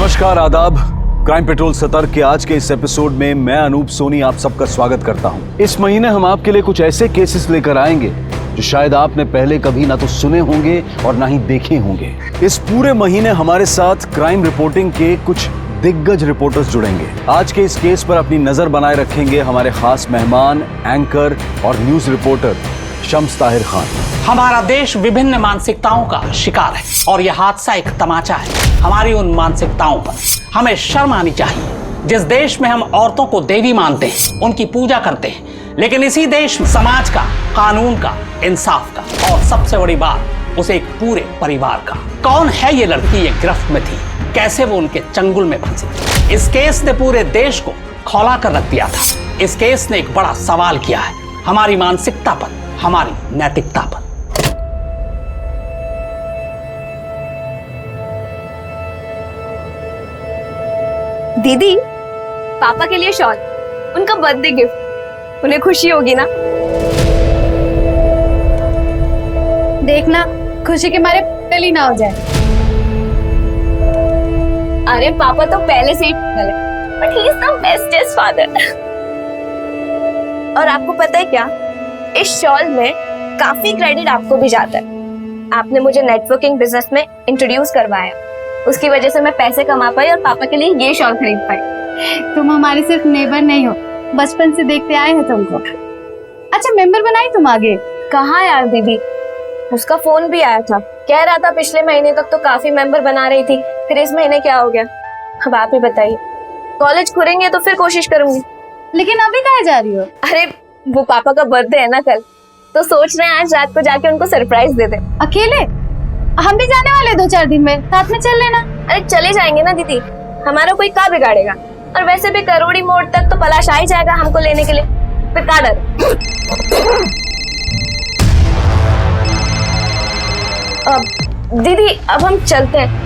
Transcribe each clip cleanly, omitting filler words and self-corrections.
नमस्कार, आदाब। Crime petrol सतर्क के आज के इस एपिसोड में मैं अनूप सोनी आप सबका स्वागत करता हूं। इस महीने हम आपके लिए कुछ ऐसे केसेस लेकर आएंगे जो शायद आपने पहले कभी ना तो सुने होंगे और ना ही देखे होंगे। इस पूरे महीने हमारे साथ क्राइम रिपोर्टिंग के कुछ दिग्गज रिपोर्टर्स जुड़ेंगे। आज के इस केस पर अपनी नजर बनाए रखेंगे हमारे खास मेहमान, एंकर और न्यूज रिपोर्टर शम्स ताहिर खान। हमारा देश विभिन्न मानसिकताओं का शिकार है और यह हादसा एक तमाचा है हमारी उन मानसिकताओं पर। हमें शर्म आनी चाहिए। जिस देश में हम औरतों को देवी मानते हैं, उनकी पूजा करते हैं, लेकिन इसी देश में समाज का, कानून का, इंसाफ का और सबसे बड़ी बात उसे एक पूरे परिवार का। कौन है ये लड़की? ये गिरफ्त में थी, कैसे वो उनके चंगुल में फंसी? इस केस ने पूरे देश को खौला कर रख दिया था। इस केस ने एक बड़ा सवाल किया है हमारी मानसिकता पर, हमारी नैतिकता पर। दीदी, पापा के लिए शॉल, उनका बर्थडे गिफ्ट, उन्हें खुशी होगी ना? देखना खुशी के मारे पगल ही ना हो जाए। अरे पापा तो पहले से ही पगल है, but he is the bestest father. और आपको पता है क्या, इस शॉल में काफी क्रेडिट आपको भी जाता है। आपने मुझे नेटवर्किंग बिजनेस में इंट्रोड्यूस करवाया, उसकी वजह से मैं पैसे कमा पाई और पापा के लिए ये शॉल खरीद पाई। तुम हमारे सिर्फ नेबर नहीं हो, बचपन से देखते आए हैं तुमको। अच्छा, मेंबर बनाई तुम आगे? कहाँ यार दीदी, उसका फोन भी आया था, कह रहा था पिछले महीने तक तो काफी मेंबर बना रही थी, फिर इस महीने क्या हो गया? अब आप ही बताइए। कॉलेज खुलेंगे तो फिर कोशिश करूंगी। लेकिन अभी कहाँ जा रही हो? अरे वो पापा का बर्थडे है ना कल, तो सोच रहे हैं आज रात को जाके उनको सरप्राइज दे दे। अकेले? हम भी जाने वाले 2-4 दिन में, साथ में चल लेना। अरे चले जाएंगे ना दीदी, हमारा कोई क्या बिगाड़ेगा? और वैसे भी करोड़ी मोड़ तक तो पलाश आ ही जाएगा हमको लेने के लिए, फिर क्या डर? अब दीदी, अब हम चलते हैं।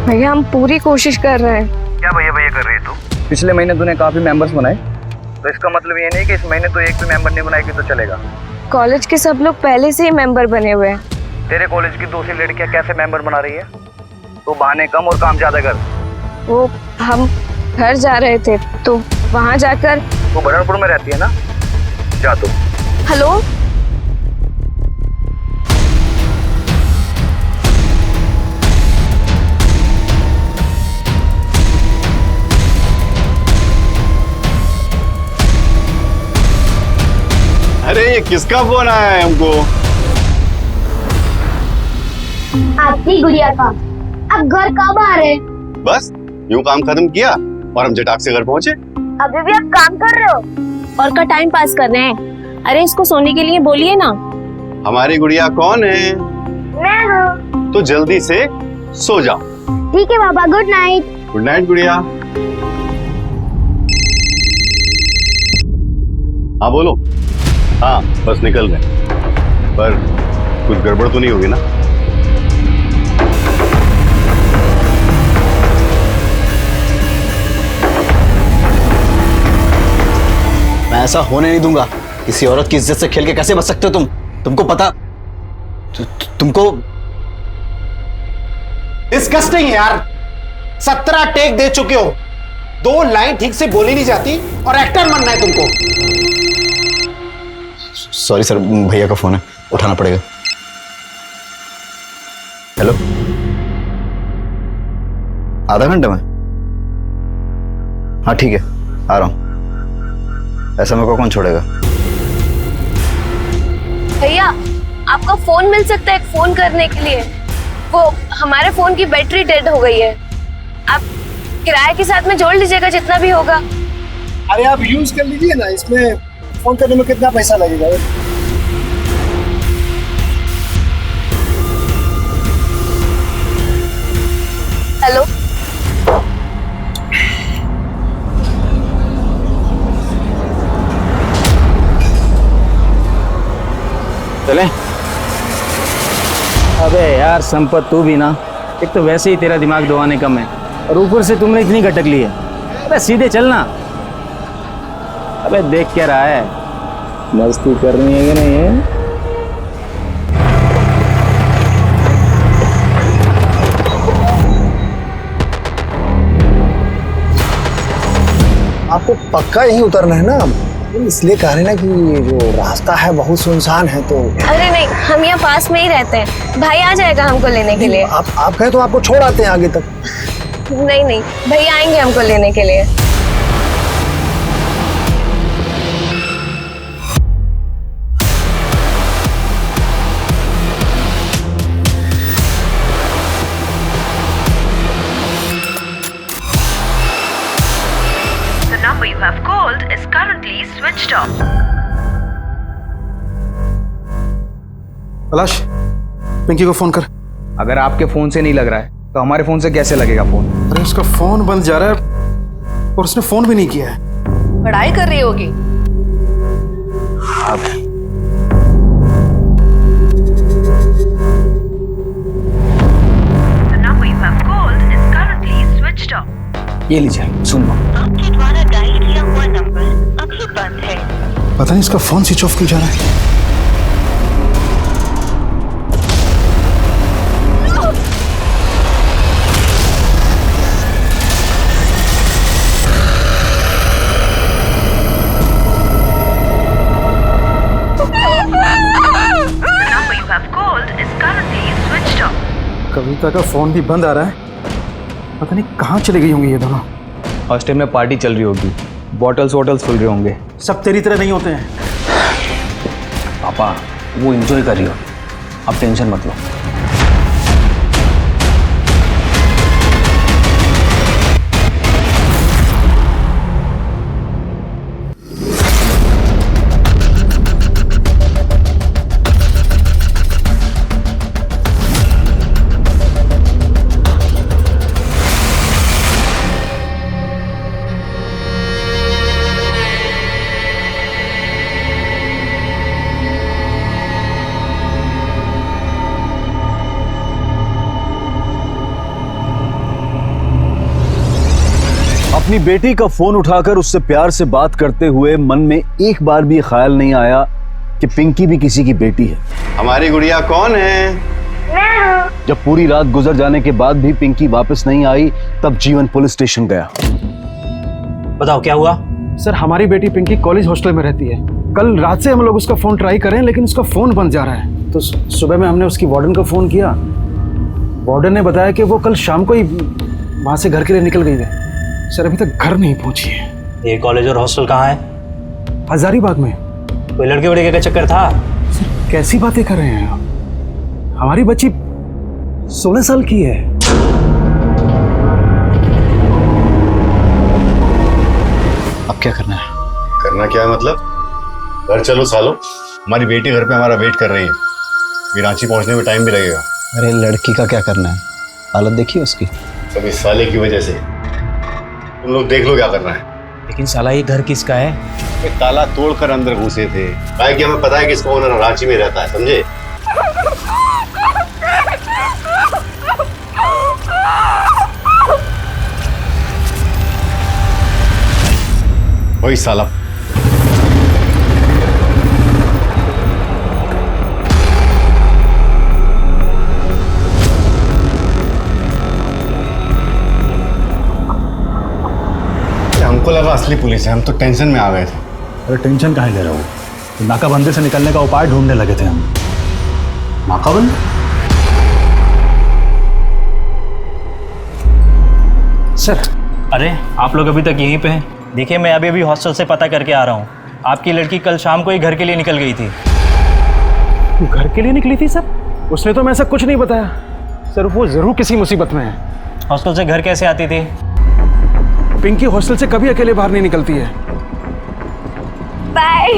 भैया हम पूरी कोशिश कर रहे हैं। क्या भैया भैया कर रही है तू? पिछले महीने तूने काफी मेंबर्स बनाए, तो इसका मतलब ये नहीं कि इस महीने तो एक भी मेंबर नहीं बनाएगी तो चलेगा। कॉलेज के सब लोग पहले से ही मेंबर बने हुए हैं। तेरे कॉलेज की दूसरी लड़कियां कैसे मेंबर बना रही है? तो बहाने कम और काम ज्यादा कर। वो हम घर जा रहे थे तो वहाँ जाकर। वो बरनपुर में रहती है ना? जा तू। हेलो, अरे ये किसका फोन आया है हमको? आपकी गुड़िया का। अब घर कब आ रहे? बस यूं काम खत्म किया और हम जटाक से घर पहुंचे। अभी भी आप काम कर रहे हो और का टाइम पास कर रहे हैं? अरे इसको सोने के लिए बोलिए ना। हमारी गुड़िया कौन है? मैं हूँ। तो जल्दी से सो जाओ। ठीक है बाबा, गुड नाइट। गुड नाइट गुड़िया। हाँ बोलो। हाँ बस निकल गए, पर कुछ गड़बड़ तो नहीं होगी ना? मैं ऐसा होने नहीं दूंगा। किसी औरत की इज्जत से खेल के कैसे बच सकते हो तुम? तुमको पता तुमको डिस्गस्टिंग यार। 17 टेक दे चुके हो, 2 लाइन ठीक से बोली नहीं जाती और एक्टर बनना है तुमको। सॉरी सर, भैया का फोन है, उठाना पड़ेगा। हेलो, आधा घंटे में? हाँ ठीक है, आ रहा हूं। ऐसा मेरे को कौन छोड़ेगा? भैया आपका फोन मिल सकता है फोन करने के लिए? वो हमारे फोन की बैटरी डेड हो गई है, आप किराए के साथ में जोड़ लीजिएगा जितना भी होगा। अरे आप यूज कर लीजिए ना, इसमें फोन करने में कितना पैसा लगेगा? हेलो, चले? अबे यार संपत, तू भी ना, एक तो वैसे ही तेरा दिमाग दबाने कम है और ऊपर से तुमने इतनी गटक ली है। अबे सीधे चलना। अबे देख क्या रहा है, मस्ती करनी है कि नहीं है? आपको पक्का यहीं उतरना है ना? इसलिए कह रहे ना कि जो रास्ता है बहुत सुनसान है तो। अरे नहीं, हम यहाँ पास में ही रहते हैं, भाई आ जाएगा हमको लेने के लिए। आप कहें तो आपको छोड़ आते हैं आगे तक। नहीं नहीं, भैया आएंगे हमको लेने के लिए। The number you have called is currently switched off. पलाश, पिंकी को फोन कर। अगर आपके फोन से नहीं लग रहा है तो हमारे फोन से कैसे लगेगा फोन? अरे उसका फोन बंद जा रहा है और उसने फोन भी नहीं किया है। पढ़ाई कर रही होगी। The number you have called is currently switched off. ये लीजिए, सुन लो। आपके द्वारा डायल किया हुआ नंबर अभी बंद है। पता नहीं इसका फोन स्विच ऑफ क्यों जा रहा है। The number you have called is currently switched off. कविता का फोन भी बंद आ रहा है। पता नहीं कहाँ चली गई होंगी ये दोनों। हॉस्टल में पार्टी चल रही होगी, बॉटल्स वॉटल्स फुल रहे होंगे। सब तेरी तरह नहीं होते हैं। पापा, वो एंजॉय कर रही हो, आप टेंशन मत लो। अपनी बेटी का फोन उठाकर उससे प्यार से बात करते हुए मन में एक बार भी ख्याल नहीं आया कि पिंकी भी किसी की बेटी है। हमारी गुड़िया कौन है? जब पूरी रात गुजर जाने के बाद भी पिंकी वापस नहीं आई, तब जीवन पुलिस स्टेशन गया। बताओ क्या हुआ? सर, हमारी बेटी पिंकी कॉलेज हॉस्टल में रहती है। कल रात से हम लोग उसका फोन ट्राई कर रहे हैं लेकिन उसका फोन बंद जा रहा है। तो सुबह में हमने उसकी वार्डन को फोन किया। वार्डन ने बताया कि वो कल शाम को ही वहां से घर के लिए निकल गई है। सर, अभी तक घर नहीं पहुंची है। ये कॉलेज और हॉस्टल कहाँ है? हजारीबाग में। कोई लड़के वड़के का चक्कर था? सर, कैसी बातें कर रहे हैं आप? हमारी बच्ची 16 साल की है। अब क्या करना है? करना क्या है मतलब? घर चलो सालो, हमारी बेटी घर पे हमारा वेट कर रही है। ये रांची पहुंचने में टाइम भी लगेगा। अरे लड़की का क्या करना है? हालत देखिए उसकी। सब इस साले की वजह से। तुम लोग देख लो क्या करना है। लेकिन साला ये घर किसका है? ये ताला तोड़कर अंदर घुसे थे। काहे कि हमें पता है कि इसका ओनर रांची में रहता है, समझे? वही साला। हमको लगा असली पुलिस है, हम तो टेंशन में आ गए थे। अरे टेंशन काहे ले रहे हो? तो नाकाबंदी से निकलने का उपाय ढूंढने लगे थे हम। नाकाबंदी? सर, अरे आप लोग अभी तक यहीं पे हैं? देखिए मैं अभी हॉस्टल से पता करके आ रहा हूँ। आपकी लड़की कल शाम को ही घर के लिए निकल गई थी। घर के लिए निकली थी? सर, उसने तो हमें ऐसा कुछ नहीं बताया। सर, वो जरूर किसी मुसीबत में है। हॉस्टल से घर कैसे आती थी? पिंकी हॉस्टल से कभी अकेले बाहर नहीं निकलती है। बाय।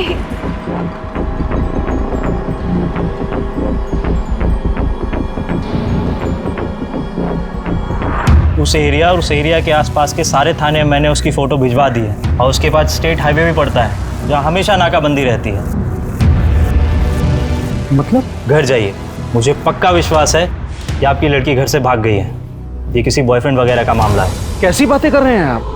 उस एरिया और उस एरिया के आसपास के सारे थाने में मैंने उसकी फ़ोटो भिजवा दी है और उसके बाद स्टेट हाईवे भी पड़ता है जहाँ हमेशा नाकाबंदी रहती है। मतलब? घर जाइए, मुझे पक्का विश्वास है कि आपकी लड़की घर से भाग गई है। ये किसी बॉयफ्रेंड वगैरह का मामला है। कैसी बातें कर रहे हैं आप?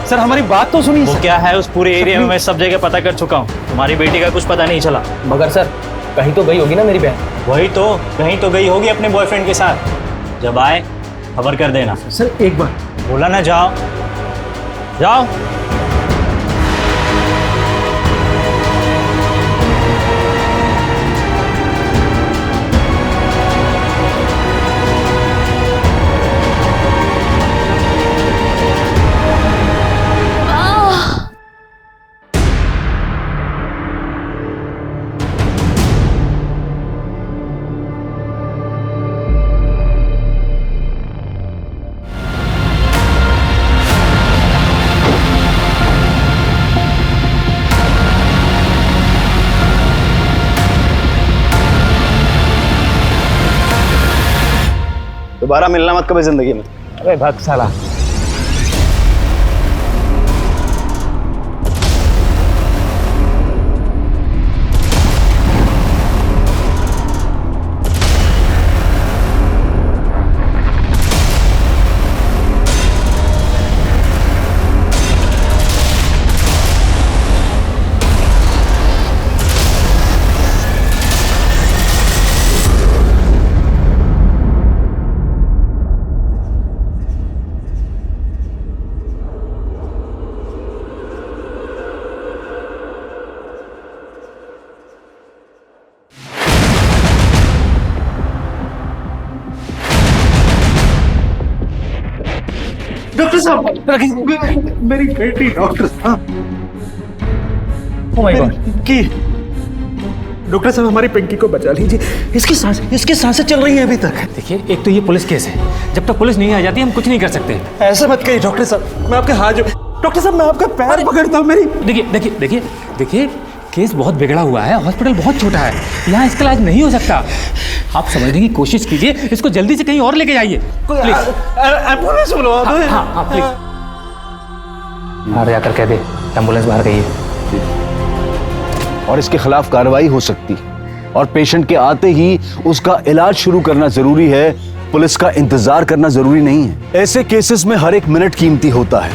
सर हमारी बात तो सुनिए। वो क्या है, उस पूरे एरिया में मैं सब जगह पता कर चुका हूँ, तुम्हारी बेटी का कुछ पता नहीं चला। मगर सर कहीं तो गई होगी ना मेरी बहन। वही तो, कहीं तो गई होगी अपने बॉयफ्रेंड के साथ। जब आए खबर कर देना। सर एक बार बोला ना, जाओ जाओ। दोबारा मिलना मत कभी जिंदगी में। अरे भक्त साला। डॉक्टर साहब, मेरी बेटी डॉक्टर साहब। Oh my God. की डॉक्टर साहब हमारी पिंकी को बचा लीजिए, इसकी सांसें चल रही हैं अभी तक। देखिए, एक तो ये पुलिस केस है, जब तक पुलिस नहीं आ जाती हम कुछ नहीं कर सकते। ऐसा मत कहिए डॉक्टर साहब, मैं आपके हाथ डॉक्टर साहब मैं आपका पैर पकड़ता हूँ। मेरी देखिए, केस बहुत बिगड़ा हुआ है, हॉस्पिटल बहुत छोटा है, यहाँ इसका इलाज नहीं हो सकता। आप समझने की कोशिश कीजिए, इसको जल्दी से कहीं और लेके जाइए। एम्बुलेंस बुलवा दो। हाँ प्लीज। बाहर जाकर कह दे एम्बुलेंस बाहर गई है। और इसके खिलाफ कार्रवाई हो सकती है और पेशेंट के आते ही उसका इलाज शुरू करना जरूरी है। पुलिस का इंतजार करना जरूरी नहीं है। ऐसे केसेस में हर एक मिनट कीमती होता है।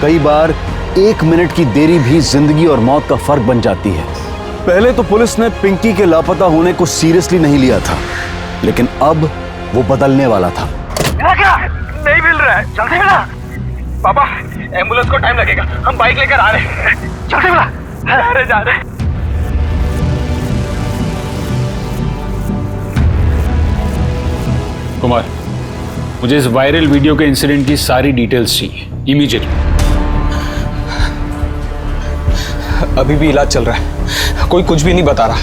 कई बार 1 मिनट की देरी भी जिंदगी और मौत का फर्क बन जाती है। पहले तो पुलिस ने पिंकी के लापता होने को सीरियसली नहीं लिया था, लेकिन अब वो बदलने वाला था। नहीं मिल रहा है, जल्दी मिला। पापा एम्बुलेंस को टाइम लगेगा, हम बाइक लेकर आ रहे हैं। जल्दी मिला, जा रहे। कुमार, मुझे इस वायरल वीडियो के इंसिडेंट की सारी डिटेल्स चाहिए इमीडिएटली। अभी भी इलाज चल रहा है, कोई कुछ भी नहीं बता रहा।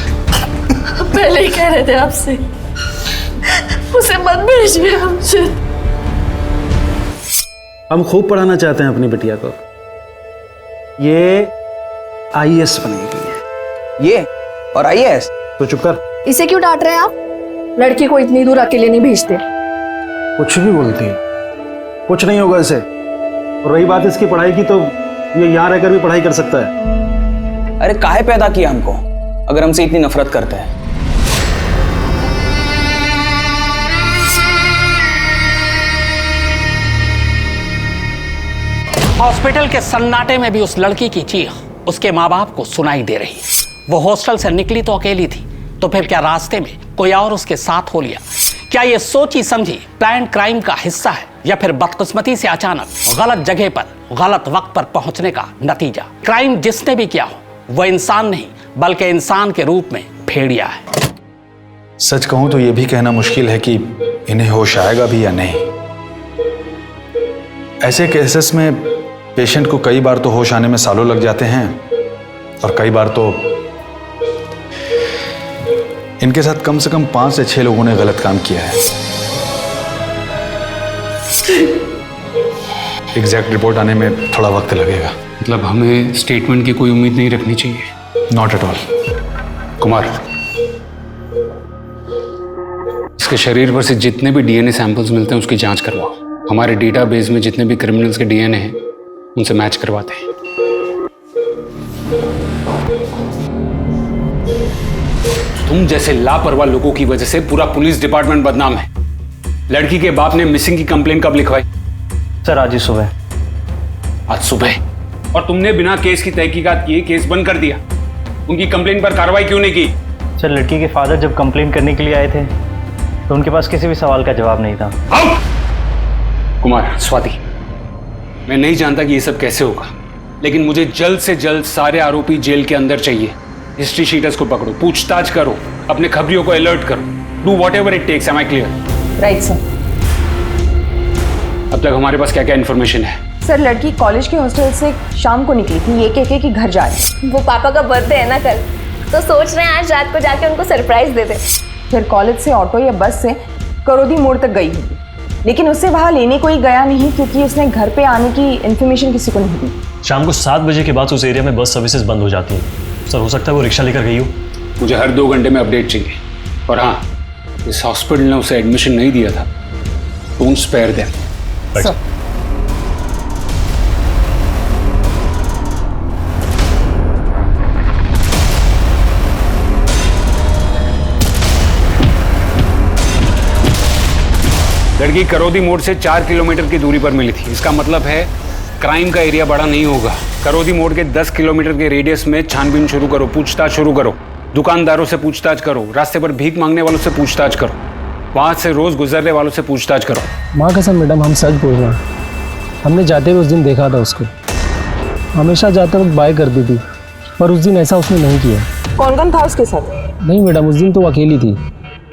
पहले ही कह रहे थे आपसे, उसे मत भेजिए हमसे। हम खूब पढ़ाना चाहते हैं अपनी बिटिया को, ये IAS बनेगी। ये और IAS? तो चुप कर। इसे क्यों डांट रहे हैं आप? लड़की को इतनी दूर अकेले नहीं भेजते। कुछ भी बोलती है, कुछ नहीं होगा इसे। और रही बात इसकी पढ़ाई की, तो ये यहाँ रहकर भी पढ़ाई कर सकता है। अरे काहे पैदा किया हमको अगर हमसे इतनी नफरत करते हैं? हॉस्पिटल के सन्नाटे में भी उस लड़की की चीख उसके माँ बाप को सुनाई दे रही है। वो हॉस्टल से निकली तो अकेली थी, तो फिर क्या रास्ते में कोई और उसके साथ हो लिया? क्या ये सोची समझी प्लान्ड क्राइम का हिस्सा है, या फिर बदकिस्मती से अचानक गलत जगह पर गलत वक्त पर पहुंचने का नतीजा? क्राइम जिसने भी किया हो वो इंसान नहीं बल्कि इंसान के रूप में भेड़िया है। सच कहूं तो यह भी कहना मुश्किल है कि इन्हें होश आएगा भी या नहीं। ऐसे केसेस में पेशेंट को कई बार तो होश आने में सालों लग जाते हैं, और कई बार तो इनके साथ कम से कम 5 से 6 लोगों ने गलत काम किया है। एग्जैक्ट रिपोर्ट आने में थोड़ा वक्त लगेगा। मतलब हमें स्टेटमेंट की कोई उम्मीद नहीं रखनी चाहिए? Not at all. कुमार, इसके शरीर पर से जितने भी DNA सैंपल्स मिलते हैं उसकी जांच करवाओ। हमारे डेटाबेस में जितने भी क्रिमिनल्स के DNA हैं उनसे मैच करवाते हैं। तुम जैसे लापरवाह लोगों की वजह से पूरा पुलिस डिपार्टमेंट बदनाम है। लड़की के बाप ने मिसिंग की कंप्लेन कब लिखवाई? सर आज ही सुबह। आज सुबह। और तुमने बिना केस की तहकीकात किए केस बंद कर दिया। उनकी कंप्लेंट पर कार्रवाई क्यों नहीं की? सर, लड़की के फादर जब कंप्लेन करने के लिए आए थे तो उनके पास किसी भी सवाल का जवाब नहीं था। कुमार, स्वाति, मैं नहीं जानता कि ये सब कैसे होगा, लेकिन मुझे जल्द से जल्द सारे आरोपी जेल के अंदर चाहिए। हिस्ट्री शीटर्स को पकड़ो, पूछताछ करो, अपने खबरियों को अलर्ट करो। Do whatever it takes. Am I clear? Right sir. अब तक हमारे पास क्या क्या इन्फॉर्मेशन है? सर, लड़की कॉलेज के हॉस्टल से शाम को निकली थी ये कह के कि घर जा रही। वो पापा का बर्थडे है ना कल, तो सोच रहे हैं आज रात को जाके उनको सरप्राइज दे दे। फिर कॉलेज से ऑटो या बस से करोदी मोड़ तक गई होगी, लेकिन उससे वहां लेने कोई गया नहीं क्योंकि उसने घर पे आने की इन्फॉर्मेशन किसी को नहीं दी। शाम को 7 बजे के बाद उस एरिया में बस सर्विसेज बंद हो जाती हैं। सर, हो सकता है वो रिक्शा लेकर गई हो। मुझे हर 2 घंटे में अपडेट चाहिए। और हाँ, इस हॉस्पिटल ने उसे एडमिशन नहीं दिया था। Don't spare them. सर, लड़की करोदी मोड़ से 4 किलोमीटर की दूरी पर मिली थी। इसका मतलब है क्राइम का एरिया बड़ा नहीं होगा। करोदी मोड़ के 10 किलोमीटर के रेडियस में छानबीन शुरू करो, पूछताछ शुरू करो। दुकानदारों से पूछताछ करो, रास्ते पर भीख मांगने वालों से पूछताछ करो, वहां से रोज गुजरने वालों से पूछताछ करो। माँ कसम मैडम, हम सच बोल रहे हैं। हमने जाते हुए उस दिन देखा था उसको। हमेशा जाते वक्त बाय करती थी, पर उस दिन ऐसा उसने नहीं किया। कौन कौन था उसके साथ? नहीं मैडम, उस दिन तो अकेली थी।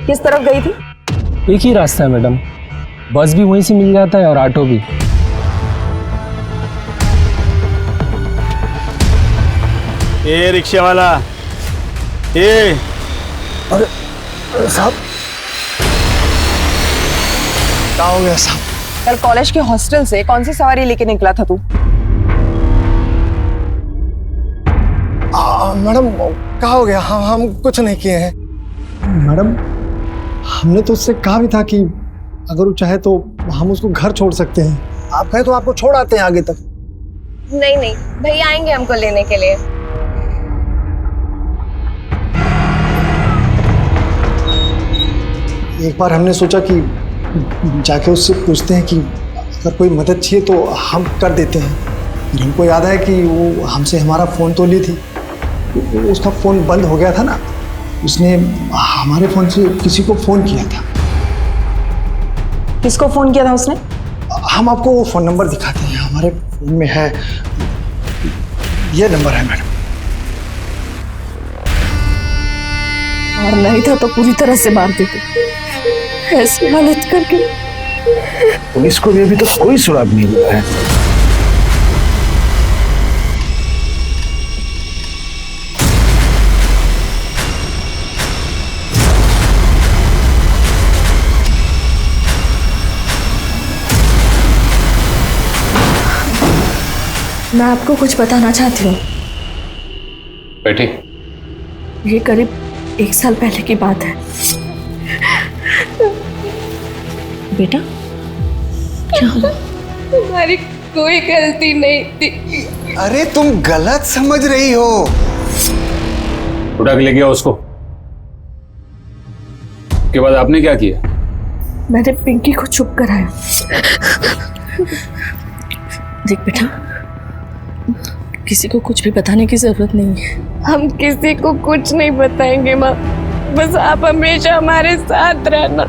किस तरफ गई थी? एक ही रास्ता है मैडम, बस भी वहीं से मिल जाता है और ऑटो भी। ए रिक्शा वाला, ए अरे साहब, क्या हो गया साहब? कल कॉलेज के हॉस्टल से कौन सी सवारी लेके निकला था तू? मैडम, क्या हो गया? हम कुछ नहीं किए हैं मैडम। हमने तो उससे कहा भी था कि अगर वो चाहे तो हम उसको घर छोड़ सकते हैं। आप कहें तो आपको छोड़ आते हैं आगे तक। नहीं नहीं, भैया आएंगे हमको लेने के लिए। एक बार हमने सोचा कि जाके उससे पूछते हैं कि अगर कोई मदद चाहिए तो हम कर देते हैं। फिर हमको याद आया कि वो हमसे हमारा फ़ोन तो ली थी, उसका फ़ोन बंद हो गया था ना। उसने हमारे फ़ोन से किसी को फ़ोन किया था। किसको फ़ोन किया था उसने? हम आपको वो फ़ोन नंबर दिखाते हैं, हमारे फ़ोन में है, ये नंबर है मैडम। और नहीं था तो पूरी तरह से मार देते। ऐसी हालत करके पुलिस को भी अभी तक कोई सुराग नहीं मिला है। मैं आपको कुछ बताना चाहती हूँ। बैठे। ये करीब 1 साल पहले की बात है। बेटा, क्या हुआ? तुम्हारी कोई गलती नहीं थी। अरे तुम गलत समझ रही हो। उठा के ले गया उसको। के बाद आपने क्या किया? मैंने पिंकी को चुप कराया। देख बेटा, किसी को कुछ भी बताने की जरूरत नहीं है। हम किसी को कुछ नहीं बताएंगे माँ, बस आप हमेशा हमारे साथ रहना।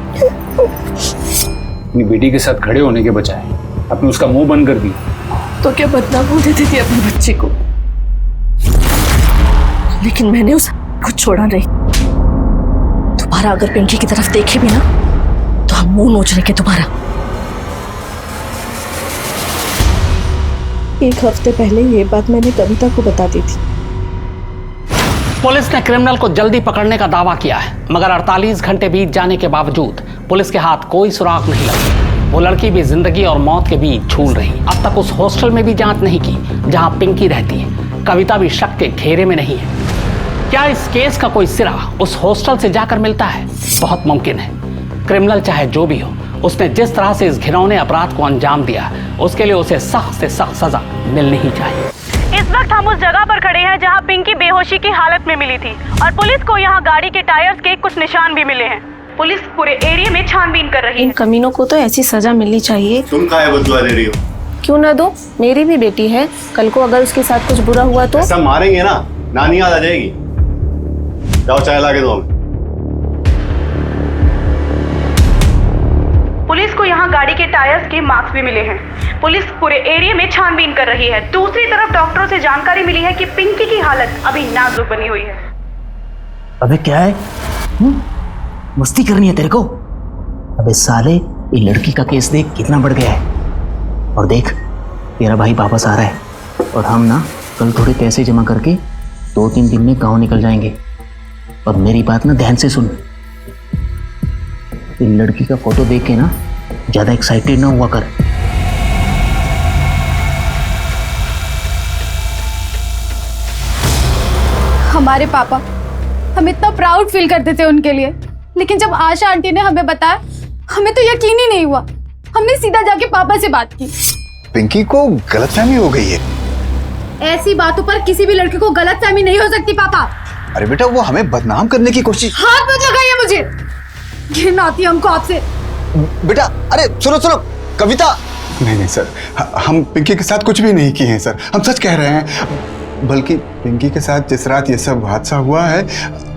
अपनी बेटी के साथ खड़े होने के बजाय आपने उसका मुंह बंद कर दिया। तो क्या बदनाम हो देती थी अपने बच्चे को, लेकिन मैंने उसे कुछ छोड़ा नहीं। दोबारा अगर पिंकी की तरफ देखे भी ना तो हम मुंह नोच लेंगे दोबारा। 1 हफ्ते पहले ये बात मैंने कविता को बता दी थी। पुलिस ने क्रिमिनल को जल्दी पकड़ने का दावा किया है, मगर 48 घंटे बीत जाने के बावजूद पुलिस के हाथ कोई सुराग नहीं लगा। वो लड़की भी जिंदगी और मौत के बीच झूल रही। अब तक उस हॉस्टल में भी जांच नहीं की जहां पिंकी रहती है। कविता भी शक के घेरे में नहीं है। क्या इस केस का कोई सिरा उस हॉस्टल से जाकर मिलता है? बहुत मुमकिन है। क्रिमिनल चाहे जो भी हो, उसने जिस तरह से इस घिनौने अपराध को अंजाम दिया, उसके लिए उसे सख्त से सख्त सजा मिलनी ही चाहिए। इस वक्त हम उस जगह पर खड़े हैं जहां पिंकी बेहोशी की हालत में मिली थी और पुलिस को यहां गाड़ी के टायर्स के कुछ निशान भी मिले हैं। पुलिस पूरे एरिया में छानबीन कर रही है। इन कमीनों को तो ऐसी सजा मिलनी चाहिए। तुम काहे बदला दे रही हो? क्यों ना दो, मेरी भी बेटी है, कल को अगर उसके साथ कुछ बुरा हुआ तो? सब मारेंगे ना, नानी याद आ जाएगी। जाओ चाय ला के दो हमें। पुलिस को यहाँ गाड़ी के टायर्स के मार्क्स भी मिले हैं। पुलिस पूरे एरिया में छानबीन कर रही है। दूसरी तरफ डॉक्टरों से जानकारी मिली है कि पिंकी की हालत अभी नाजुक बनी हुई है। अबे क्या है? मस्ती करनी है तेरे को? अबे साले, ये लड़की का केस देख कितना बढ़ गया है। और देख, तेरा भाई वापस आ रहा है और हम ना कल थोड़े पैसे जमा करके 2-3 दिन में गांव निकल जाएंगे। और मेरी बात ना ध्यान से सुन, ये लड़की का फोटो देख के ना ज्यादा एक्साइटेड ना हुआ कर। हमारे पापा हम इतना प्राउड फील करते थे उनके लिए, लेकिन जब आशा आंटी ने हमें बताया, हमें तो यकीन ही नहीं हुआ। हमने सीधा जाके पापा से बात की। पिंकी को गलतफहमी हो गई है। ऐसी बातों पर किसी भी लड़के को गलतफहमी नहीं हो सकती पापा। अरे बेटा, वो हमें बदनाम करने की कोशिश। हाथ मत लगाइए मुझे, घिन आती है हमको आपसे। बेटा अरे सुनो सुनो, कविता। नहीं सर, हम पिंकी के साथ कुछ भी नहीं किए हैं सर, हम सच कह रहे हैं। बल्कि पिंकी के साथ जिस रात ये सब हादसा हुआ है,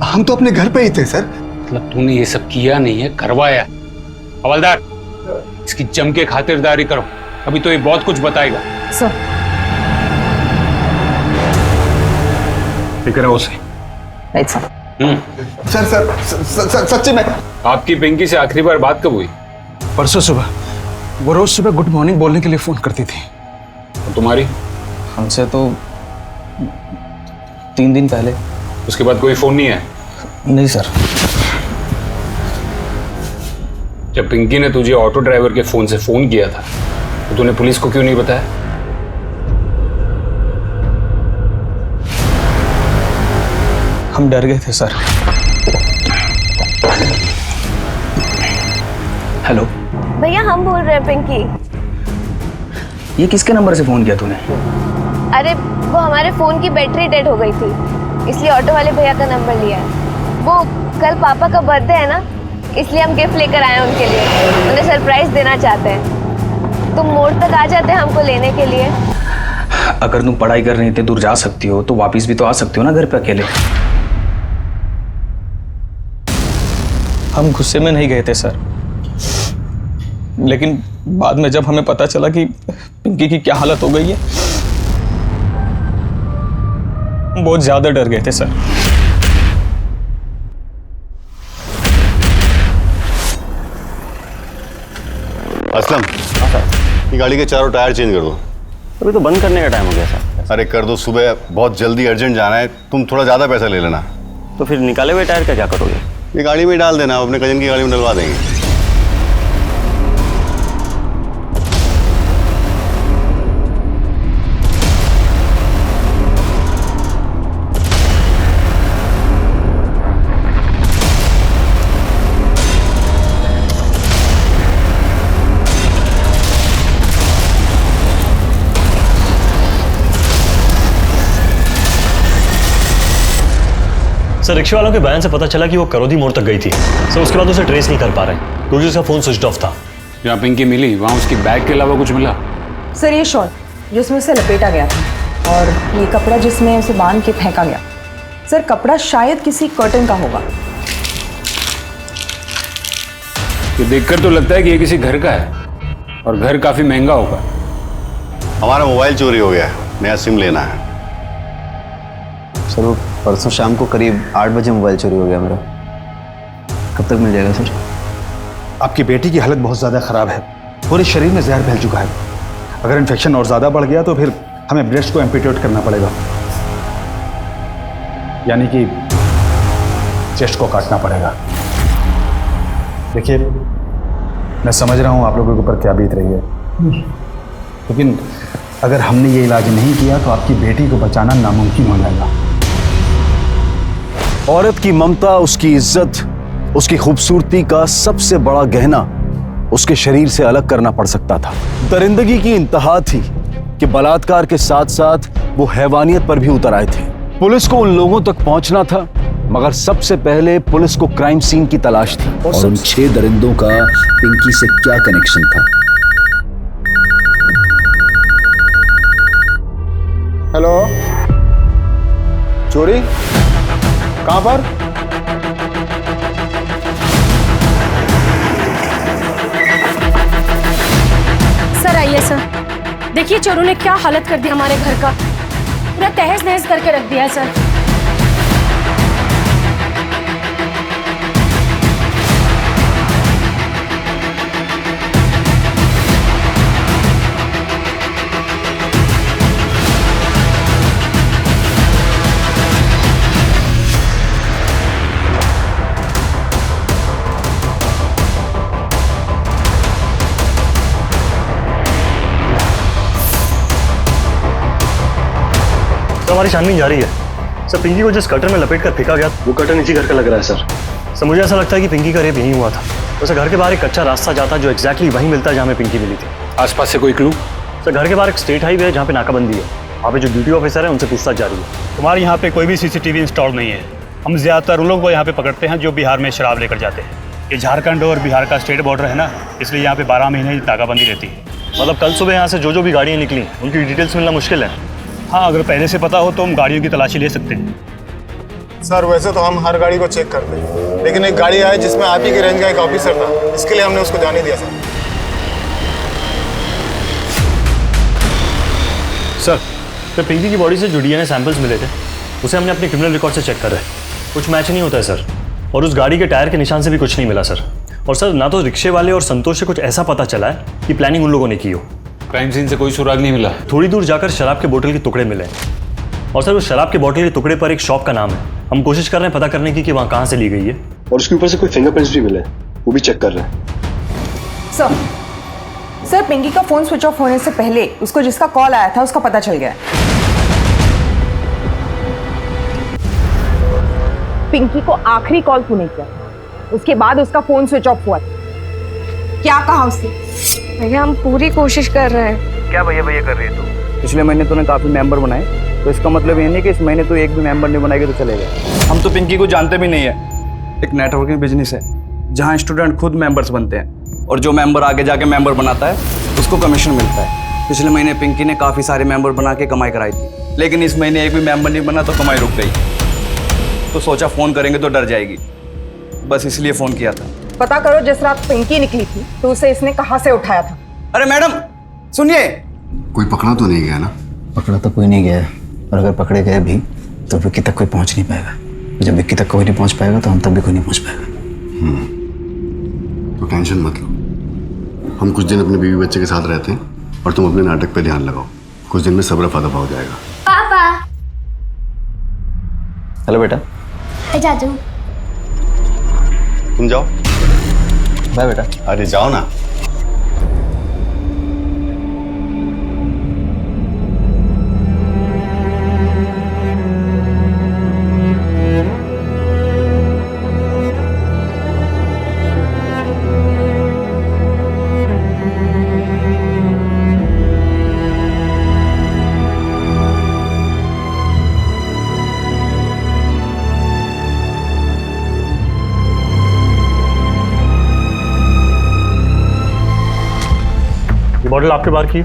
हम तो अपने घर पे ही थे सर। मतलब तूने ये सब किया नहीं है, करवाया। हवलदार, इसकी जम के खातिरदारी करो, अभी तो ये बहुत कुछ बताएगा। सर फिक्र है उसे। सर सच्ची में। आपकी पिंकी से आखिरी बार बात कब हुई? परसों सुबह। वो रोज सुबह गुड मॉर्निंग बोलने के लिए फोन करती थी। और तुम्हारी? हमसे तो 3 दिन पहले। उसके बाद कोई फोन नहीं है? नहीं सर। जब पिंकी ने तुझे ऑटो ड्राइवर के फोन से फोन किया था तो तूने पुलिस को क्यों नहीं बताया? हम डर गए थे सर। हेलो भैया, हम बोल रहे हैं पिंकी। ये किसके नंबर से फोन किया तूने? अरे वो हमारे फोन की बैटरी डेड हो गई थी, इसलिए ऑटो वाले भैया का नंबर लिया है। वो कल पापा का बर्थडे है ना, इसलिए हम गिफ्ट लेकर आए हैं उनके लिए। उन्हें सरप्राइज देना चाहते हैं। तुम मोड़ तक आ जाते हैं हमको लेने के लिए? अगर तुम पढ़ाई करने इतने दूर जा सकती हो तो वापस भी तो आ सकती हो ना घर पे अकेले। हम गुस्से में नहीं गए थे सर, लेकिन बाद में जब हमें पता चला कि पिंकी की क्या हालत हो गई है, बहुत ज्यादा डर गए थे सर। असलम, ये गाड़ी के चारों टायर चेंज कर दो। अभी तो बंद करने का टाइम हो गया सर। अरे कर दो, सुबह बहुत जल्दी अर्जेंट जाना है। तुम थोड़ा ज्यादा पैसा ले लेना। तो फिर निकाले हुए टायर का क्या करोगे? ये गाड़ी में डाल देना, अपने कजन की गाड़ी में डलवा देंगे। सर रिक्शा वालों के बयान से पता चला कि वो करोदी मोड़ तक गई थी। सर उसके बाद उसे ट्रेस नहीं कर पा रहे क्योंकि उसका फोन स्विच ऑफ था। जहाँ पिंकी मिली वहाँ उसकी बैग के अलावा कुछ मिला? सर ये शॉल जिसमें उसे लपेटा गया था और ये कपड़ा जिसमें उसे बांध के फेंका गया। सर कपड़ा शायद किसी कर्टन का होगा। ये देखकर तो लगता है कि ये किसी घर का है और घर काफी महंगा होगा। हमारा मोबाइल चोरी हो गया है, नया सिम लेना है। सर वो परसों शाम को करीब 8 बजे मोबाइल चोरी हो गया मेरा। कब तक मिल जाएगा सर? आपकी बेटी की हालत बहुत ज़्यादा ख़राब है, पूरे शरीर में जहर फैल चुका है। अगर इन्फेक्शन और ज़्यादा बढ़ गया तो फिर हमें ब्रेस्ट को एम्पुटेट करना पड़ेगा, यानी कि चेस्ट को काटना पड़ेगा। देखिए मैं समझ रहा हूँ आप लोगों के ऊपर क्या बीत रही है, लेकिन अगर हमने ये इलाज नहीं किया तो आपकी बेटी को बचाना नामुमकिन हो जाएगा। औरत की ममता, उसकी इज्जत, उसकी खूबसूरती का सबसे बड़ा गहना उसके शरीर से अलग करना पड़ सकता था। दरिंदगी की इंतहा थी कि बलात्कार के साथ साथ वो हैवानियत पर भी उतर आए थे। पुलिस को उन लोगों तक पहुंचना था, मगर सबसे पहले पुलिस को क्राइम सीन की तलाश थी। और उन 6 दरिंदों का पिंकी से क्या कनेक्शन था? चोरी? कहां पर? सर आइए सर, देखिए चोरों ने क्या हालत कर दी हमारे घर का, पूरा तहस नहस करके रख दिया है सर। हमारी छानबीन जारी है सर। पिंकी को जिस कटर में लपेट कर फेंका गया वो कटर इसी घर का लग रहा है सर। मुझे ऐसा लगता है कि पिंकी का रेप यहीं हुआ था। वैसे घर के बाहर एक कच्चा रास्ता जाता जो एग्जैक्टली वहीं मिलता है जहाँ में पिंकी मिली थी। आसपास से कोई क्लू? सर घर के बाहर एक स्टेट हाईवे है जहाँ पे नाकाबंदी है। वहाँ पे जो ड्यूटी ऑफिसर है उनसे पूछताछ जारी है। तुम्हारे यहाँ पे कोई भी सीसीटीवी इंस्टॉल नहीं है। हम ज्यादातर उन लोगों को यहाँ पे पकड़ते हैं जो बिहार में शराब लेकर जाते हैं। ये झारखंड और बिहार का स्टेट बॉर्डर है ना, इसलिए यहाँ पे 12 महीने नाकाबंदी रहती है। मतलब कल सुबह यहाँ से जो भी गाड़ियाँ निकली उनकी डिटेल्स मिलना मुश्किल है। हाँ, अगर पहले से पता हो तो हम गाड़ियों की तलाशी ले सकते हैं। सर वैसे तो हम हर गाड़ी को चेक करते हैं, लेकिन एक गाड़ी आई जिसमें आप ही के रेंज का एक ऑफिसर था, इसके लिए हमने उसको जाने दिया सर। सर पिंकी की बॉडी से जो डीएनए सैंपल्स मिले थे उसे हमने अपने क्रिमिनल रिकॉर्ड से चेक कर रहे हैं। कुछ मैच नहीं होता है सर। और उस गाड़ी के टायर के निशान से भी कुछ नहीं मिला सर। और सर ना तो रिक्शे वाले और संतोष से कुछ ऐसा पता चला है कि प्लानिंग उन लोगों ने की हो। क्राइम सीन से कोई सुराग नहीं मिला। थोड़ी दूर जाकर शराब के बोतल के टुकड़े मिले और सर उस शराब के बोतल के टुकड़े पर एक शॉप का नाम है। हम कोशिश कर रहे हैं पता करने की कि वहाँ कहाँ से ली गई है। और उसके ऊपर से कोई फिंगरप्रिंट्स भी मिले, वो भी चेक कर रहे हैं। सर पिंकी का फोन स्विच ऑफ होने से पहले उसको जिसका कॉल आया था उसका पता चल गया। पिंकी को आखिरी कॉल तूने किया, उसके बाद उसका फोन स्विच ऑफ हुआ। क्या कहा उसने? भैया हम पूरी कोशिश कर रहे हैं। क्या भैया भैया कर रही है तू? पिछले महीने तूने काफी मेंबर बनाए, तो इसका मतलब ये नहीं कि इस महीने तू एक भी मेंबर नहीं बनाएगी तो चलेगा। हम तो पिंकी को जानते भी नहीं है। एक नेटवर्किंग बिजनेस है जहाँ स्टूडेंट खुद मेंबर्स बनते हैं और जो मेंबर आगे जाके मेंबर बनाता है उसको कमीशन मिलता है। पिछले महीने पिंकी ने काफी सारे मेंबर बना के कमाई कराई थी, लेकिन इस महीने एक भी मेंबर नहीं बना तो कमाई रुक गई। तो सोचा फोन करेंगे तो डर जाएगी, बस इसलिए फोन किया था। पता करो जिस रात पिंकी निकली थी तो उसे इसने कहाँ से उठाया था। अरे मैडम सुनिए, कोई पकड़ा तो नहीं गया ना? पकड़ा तो कोई नहीं गया है, और अगर पकड़े गए भी तो विक्की तक कोई पहुंच नहीं पाएगा। जब विक्की तक कोई नहीं पहुंच पाएगा तो हम तक भी कोई नहीं पहुंच पाएगा। तो टेंशन मत लो, हम कुछ दिन अपने बीवी बच्चे के साथ रहते हैं और तुम अपने नाटक पे ध्यान लगाओ। कुछ दिन में सब रफा दफा हो जाएगा। पापा। हेलो बेटा। जादू। तुम जाओ। बाय बेटा। अरे जाओ ना। बॉटल आपके बाहर की?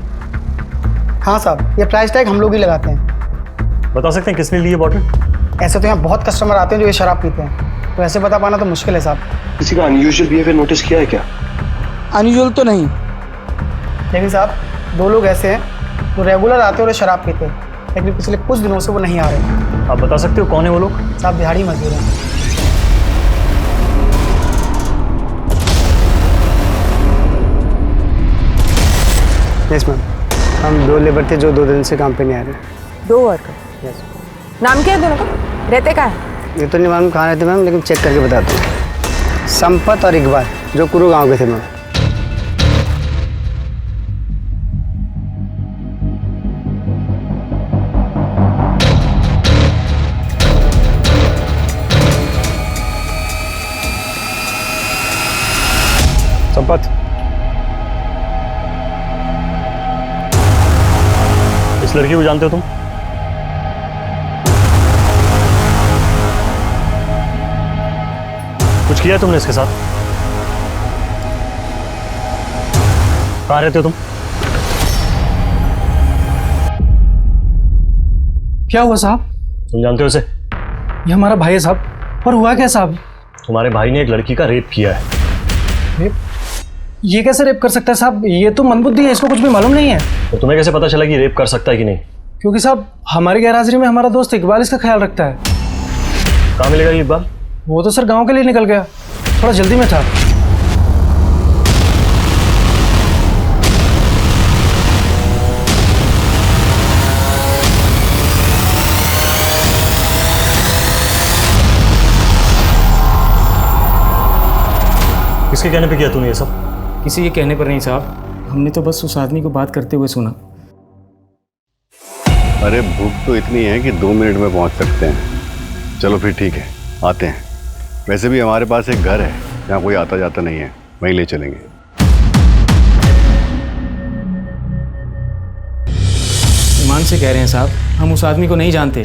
हाँ साहब, ये प्राइस टैग हम लोग ही लगाते हैं। बता सकते हैं किसने ली है बॉटल? ऐसे तो यहाँ बहुत कस्टमर आते हैं जो ये शराब पीते हैं, तो ऐसे बता पाना तो मुश्किल है साहब। किसी का अनयूजुअल बिहेवियर नोटिस किया है क्या? अनयूजुअल तो नहीं, लेकिन साहब 2 लोग ऐसे हैं जो रेगुलर आते हैं और शराब पीते हैं, लेकिन पिछले कुछ दिनों से वो नहीं आ रहे। आप बता सकते हो कौन है वो लोग? साहब दिहाड़ी मजदूर हैं। यस मैम, हम 2 लेबर थे जो 2 दिन से काम पे नहीं आ रहे। 2 वर्कर? यस। नाम क्या है दोनों का? रहते कहाँ है? ये तो नहीं मालूम कहाँ रहते मैम, लेकिन चेक करके बताते हैं। संपत और इकबाल जो कुरू गांव के थे मैम। संपत, इस लड़की को जानते हो तुम? कुछ किया तुमने इसके साथ? कहाँ रहते हो तुम? क्या हुआ साहब? तुम जानते हो इसे? ये हमारा भाई है साहब। और हुआ क्या साहब? तुम्हारे भाई ने एक लड़की का रेप किया है। रेप? ये कैसे रेप कर सकता है साहब? ये तो मंदबुद्धि है, इसको कुछ भी मालूम नहीं है। तो तुम्हें कैसे पता चला कि रेप कर सकता है कि नहीं? क्योंकि साहब हमारी गैरहाजिरी में हमारा दोस्त इकबाल इसका ख्याल रखता है। कहाँ मिलेगा ये इकबाल? वो तो सर गांव के लिए निकल गया, थोड़ा जल्दी में था। किसके कहने पे किया तूने ये सब? किसी के कहने पर नहीं साहब, हमने तो बस उस आदमी को बात करते हुए सुना। अरे भूख तो इतनी है कि 2 मिनट में पहुंच सकते हैं। चलो फिर ठीक है, आते हैं। वैसे भी हमारे पास एक घर है जहाँ कोई आता जाता नहीं है, वहीं ले चलेंगे। ईमान से कह रहे हैं साहब, हम उस आदमी को नहीं जानते।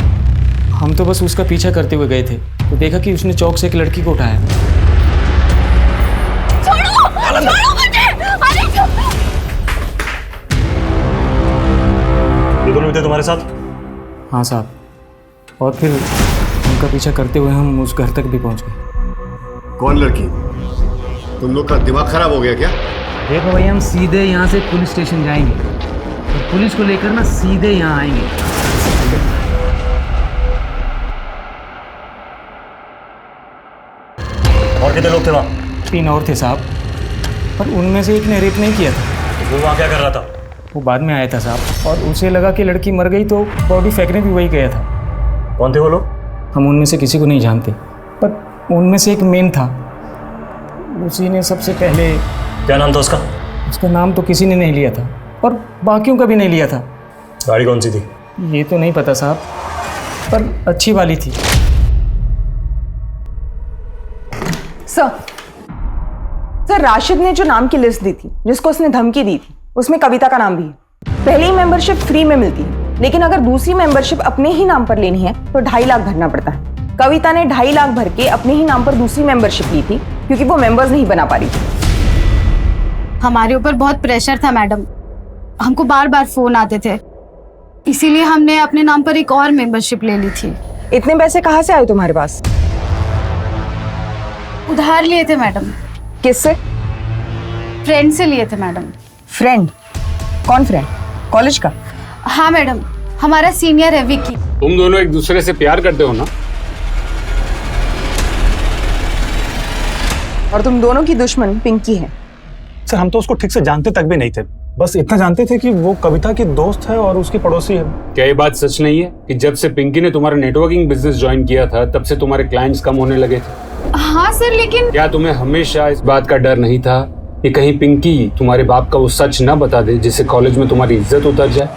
हम तो बस उसका पीछा करते हुए गए थे तो देखा कि उसने चौक से एक लड़की को उठाया। ये दोनों थे तुम्हारे साथ? हाँ साहब, और फिर उनका पीछा करते हुए हम उस घर तक भी पहुंच गए। कौन लड़की? तुम लोग का दिमाग खराब हो गया क्या? देखो भाई, हम सीधे यहाँ से पुलिस स्टेशन जाएंगे और पुलिस को लेकर ना सीधे यहाँ आएंगे। और कितने लोग थे वहाँ? 3 और थे साहब, पर उनमें से एक ने रेप नहीं किया था। वो वहाँ क्या कर रहा था? वो बाद में आया था साहब, और उसे लगा कि लड़की मर गई तो बॉडी फेंकने भी वही गया था। कौन थे वो लोग? हम उनमें से किसी को नहीं जानते, पर उनमें से एक मेन था, उसी ने सबसे पहले। क्या नाम था उसका? उसका नाम तो किसी ने नहीं लिया था और बाकियों का भी नहीं लिया था। गाड़ी कौन सी थी? ये तो नहीं पता साहब, पर अच्छी वाली थी। सर, राशिद ने जो नाम की लिस्ट दी थी, जिसको उसने धमकी दी थी, उसमें कविता का नाम भी है। पहली मेंबरशिप फ्री में मिलती है, लेकिन अगर दूसरी मेंबरशिप अपने ही नाम पर लेनी है तो 2.5 लाख भरना पड़ता है। कविता ने 2.5 लाख भर के अपने ही नाम पर दूसरी मेंबरशिप ली थी क्योंकि वो मेंबर्स नहीं बना पा रही थी। हमारे ऊपर बहुत प्रेशर था मैडम, हमको बार बार फोन आते थे, इसीलिए हमने अपने नाम पर एक और मेंबरशिप ले ली थी। इतने पैसे कहाँ से आए तुम्हारे पास? उधार लिए थे मैडम। किससे? फ्रेंड से लिए थे मैडम। फ्रेंड? कौन फ्रेंड? कॉलेज का? हाँ मैडम, हमारा सीनियर है विकी। तुम दोनों एक दूसरे से प्यार करते हो ना? और तुम दोनों की दुश्मन पिंकी है। सर, हम तो उसको ठीक से जानते तक भी नहीं थे, बस इतना जानते थे कि वो कविता की दोस्त है और उसकी पड़ोसी है। क्या ये बात सच नहीं है कि जब से पिंकी ने तुम्हारा नेटवर्किंग बिजनेस ज्वाइन किया था तब से तुम्हारे क्लाइंट्स कम होने लगे थे? हाँ सर, लेकिन क्या तुम्हें हमेशा इस बात का डर नहीं था कि कहीं पिंकी तुम्हारे बाप का वो सच न बता दे जिससे कॉलेज में तुम्हारी इज्जत उतर जाए?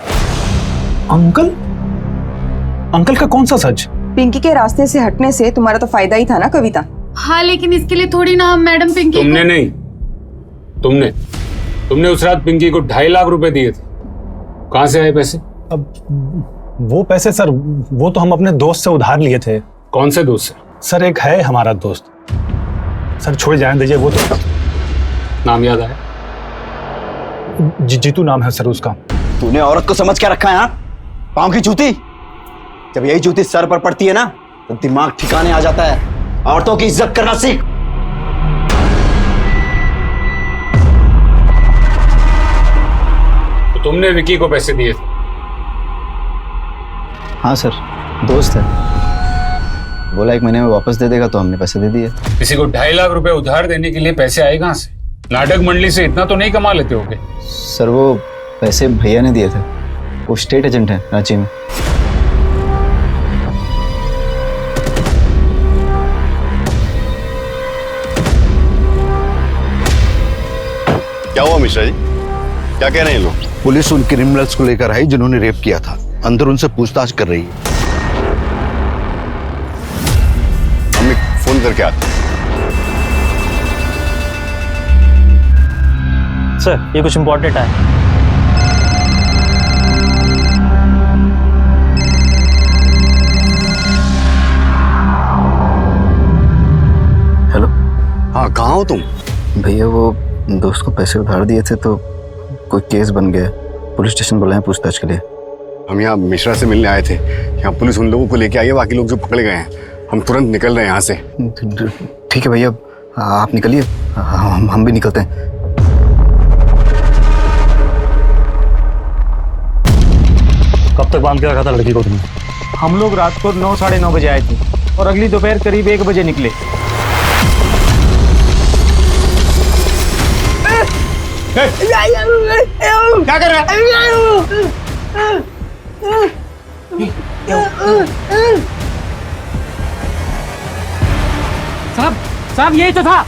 अंकल? अंकल का कौन सा सच? पिंकी के रास्ते से हटने से तुम्हारा तो फायदा ही था ना कविता। हाँ, लेकिन इसके लिए थोड़ी ना हम मैडम पिंकी तुमने नहीं, तुमने उस रात पिंकी को 2.5 लाख रुपए दिए थे। कहाँ से आए पैसे? अब वो पैसे सर, वो तो हम अपने दोस्त से उधार लिए थे। कौन से दोस्त से? सर, एक है हमारा दोस्त। सर छोड़ जाने दीजिए, वो तो नाम याद आया? जीतू नाम है सर उसका। तूने औरत को समझ क्या रखा है? पाँव की जूती? जब यही जूती सर पर पड़ती है ना तो दिमाग ठिकाने आ जाता है। औरतों की इज्जत करना सीख। तो तुमने विकी को पैसे दिए थे? हाँ सर, दोस्त है, बोला 1 महीने में वापस दे देगा तो हमने पैसे दे दिए। किसी को 2.5 लाख रुपए उधार देने के लिए पैसे आए कहाँ से? नाटक मंडली से इतना तो नहीं कमा लेते होगे? सर, वो पैसे भैया ने दिए थे, वो स्टेट एजेंट है रांची में। क्या हुआ मिश्रा जी? क्या कह रहे हैं लोग? पुलिस उन क्रिमिनल्स को लेकर आई जिन्होंने रेप किया था, अंदर उनसे पूछताछ कर रही है। हम एक फोन करके आते हैं। सर, ये कुछ इंपॉर्टेंट है। हेलो। हाँ, कहाँ हो तुम? भैया, वो दोस्त को पैसे उधार दिए थे तो कोई केस बन गया, पुलिस स्टेशन बुलाए पूछताछ के लिए। हम यहाँ मिश्रा से मिलने आए थे। यहाँ पुलिस उन लोगों को लेके आई है, बाकी लोग जो पकड़े गए हैं। हम तुरंत निकल रहे हैं यहाँ से। ठीक है भैया, आप निकलिए, हम भी निकलते हैं। कब तक बांध के रखा था लड़की को तुमने? हम लोग रात को 9 साढ़े 9 बजे आए थे और अगली दोपहर करीब 1 बजे निकले। क्या कर रहा है? साहब यही तो था।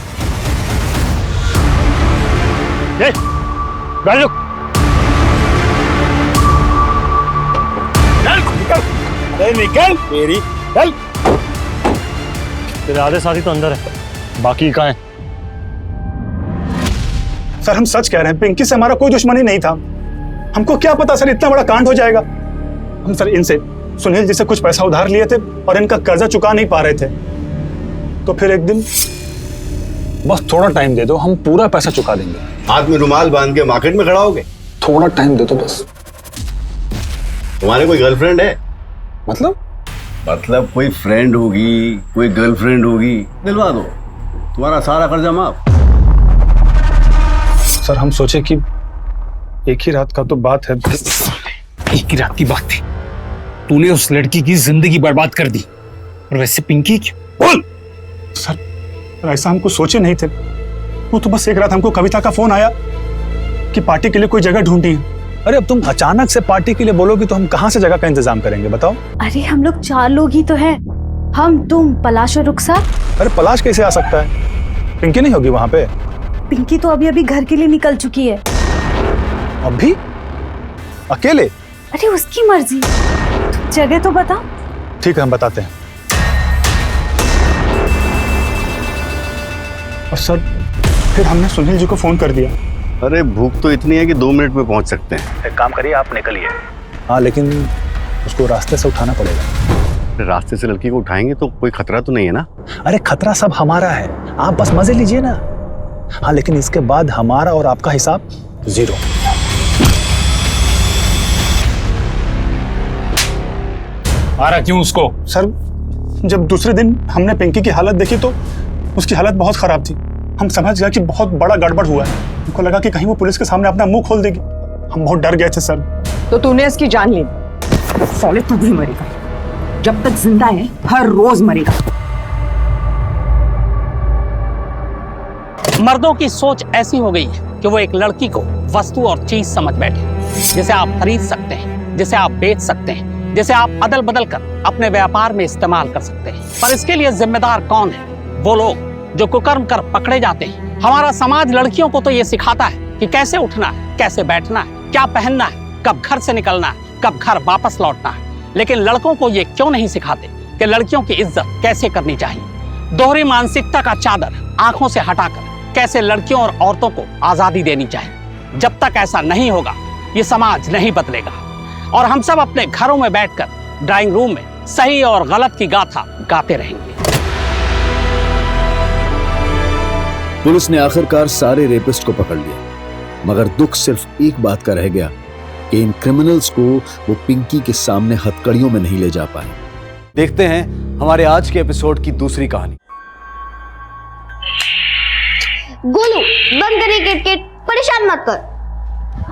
गाड़ी रुक। निकल मेरी, चल। तेरे आधे साथी तो अंदर है, बाकी कहाँ है? सर हम सच कह रहे हैं, पिंकी से हमारा कोई दुश्मनी नहीं था। हमको क्या पता सर इतना बड़ा कांड हो जाएगा। हम सर इनसे सुनील जी से कुछ पैसा उधार लिए थे और इनका कर्जा चुका नहीं पा रहे थे, तो फिर एक दिन बस थोड़ा टाइम दे दो, हम पूरा पैसा चुका देंगे। हाथ में रुमाल बांध के मार्केट में खड़ा होगे? थोड़ा टाइम दे दो बस। तुम्हारे कोई गर्लफ्रेंड है? मतलब कोई फ्रेंड होगी, कोई गर्लफ्रेंड होगी, दिलवा दो, तुम्हारा सारा कर्जा माफ। सर हम सोचे कि एक ही रात का तो बात है। एक ही रात की बात है, तूने उस लड़की की जिंदगी बर्बाद कर दी, और वैसे पिंकी की बोल। सर ऐसा हमको सोचे नहीं थे, वो तो बस एक रात हमको कविता का फोन आया कि पार्टी के लिए कोई जगह ढूंढी है। अरे अब तुम अचानक से पार्टी के लिए बोलोगी तो हम कहाँ से जगह का इंतजाम करेंगे बताओ? अरे हम लोग 4 लोग ही तो हैं, हम, तुम, पलाश और रुखसार। अरे पलाश कैसे आ सकता है? पिंकी नहीं होगी वहां पे? पिंकी तो अभी घर के लिए निकल चुकी है। अभी अकेले? अरे उसकी मर्जी, जगह तो बता। ठीक है हम बताते हैं। और सर फिर हमने सुनील जी को फोन कर दिया। अरे भूख तो इतनी है कि 2 मिनट में पहुंच सकते हैं। एक काम करिए, आप निकलिए। हाँ लेकिन उसको रास्ते से उठाना पड़ेगा। रास्ते से लड़की को उठाएंगे तो कोई खतरा तो नहीं है ना? अरे खतरा सब हमारा है, आप बस मजे लीजिए ना। हाँ लेकिन इसके बाद हमारा और आपका हिसाब 0। आ रहा क्यों उसको? सर जब दूसरे दिन हमने पिंकी की हालत देखी तो उसकी हालत बहुत खराब थी। हम समझ गए कि बहुत बड़ा गड़बड़ हुआ है। हमको लगा कि कहीं वो पुलिस के सामने अपना मुंह खोल देगी। हम बहुत डर गए थे सर। तो तूने इसकी जान ली? साले तू भी मरेगा, जब तक जिंदा है हर रोज मरेगा। मर्दों की सोच ऐसी हो गई है कि वो एक लड़की को वस्तु और चीज समझ बैठे, जिसे आप खरीद सकते हैं, जिसे आप बेच सकते हैं, जिसे आप अदल बदल कर अपने व्यापार में इस्तेमाल कर सकते हैं। पर इसके लिए जिम्मेदार कौन है? वो लोग जो कुकर्म कर पकड़े जाते हैं। हमारा समाज लड़कियों को तो ये सिखाता है कि कैसे उठना है, कैसे बैठना है, क्या पहनना है, कब घर से निकलना है, कब घर वापस लौटना है। लेकिन लड़कों को ये क्यों नहीं सिखाते कि लड़कियों की इज्जत कैसे करनी चाहिए? दोहरी मानसिकता का चादर आंखों से हटाकर कैसे लड़कियों और औरतों को आजादी देनी चाहिए। जब तक ऐसा नहीं होगा ये समाज नहीं बदलेगा और हम सब अपने घरों में बैठकर ड्राइंग रूम में सही और गलत की गाथा गाते रहेंगे। पुलिस ने आखिरकार सारे रेपिस्ट को पकड़ लिया, मगर दुख सिर्फ एक बात का रह गया कि इन क्रिमिनल्स को वो पिंकी के सामने हथकड़ियों में नहीं ले जा पाए। देखते हैं हमारे आज के एपिसोड की दूसरी कहानी। गोलू बंद करिए किटकिट, परेशान मत कर।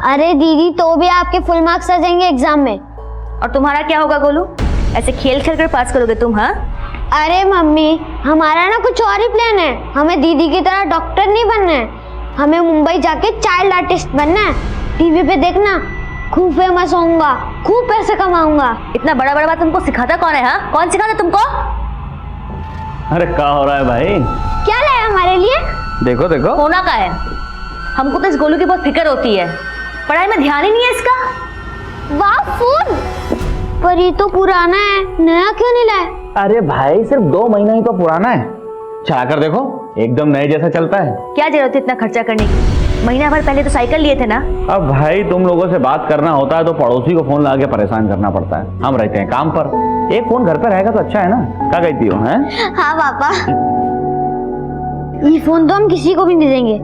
अरे दीदी तो भी आपके फुल मार्क्स आ जाएंगे एग्जाम में। और तुम्हारा क्या होगा गोलू? ऐसे खेल खेल कर पास करोगे तुम? हाँ अरे मम्मी हमारा ना कुछ और ही प्लान है। हमें दीदी की तरह डॉक्टर नहीं बनना है, हमें मुंबई जाके चाइल्ड आर्टिस्ट बनना है। टीवी पे देखना, खूब फेमस होऊंगा, खूब पैसे कमाऊंगा। इतना बड़ा बड़ा बात तुमको सिखाता कौन है? हाँ कौन सिखाता तुमको? अरे क्या हो रहा है भाई? क्या लाया हमारे लिए? देखो देखो होना का है। हमको तो इस गोलू की बहुत फिक्र होती है, पढ़ाई में ध्यान ही नहीं है इसका। वाह फोन, पर ये तो पुराना है, नया क्यों नहीं लाए? अरे भाई सिर्फ 2 महीना ही तो पुराना है, चला कर देखो एकदम नए जैसा चलता है। क्या जरूरत है इतना खर्चा करने की? महीना भर पहले तो साइकिल लिए थे ना। अब भाई तुम लोगों से बात करना होता है तो पड़ोसी को फोन लगा के परेशान करना पड़ता है। हम रहते हैं काम पर, एक फोन घर पर रहेगा तो अच्छा है ना। क्या कहती हो? हैं? हाँ पापा, ये फोन तो हम किसी को भी नहीं देंगे।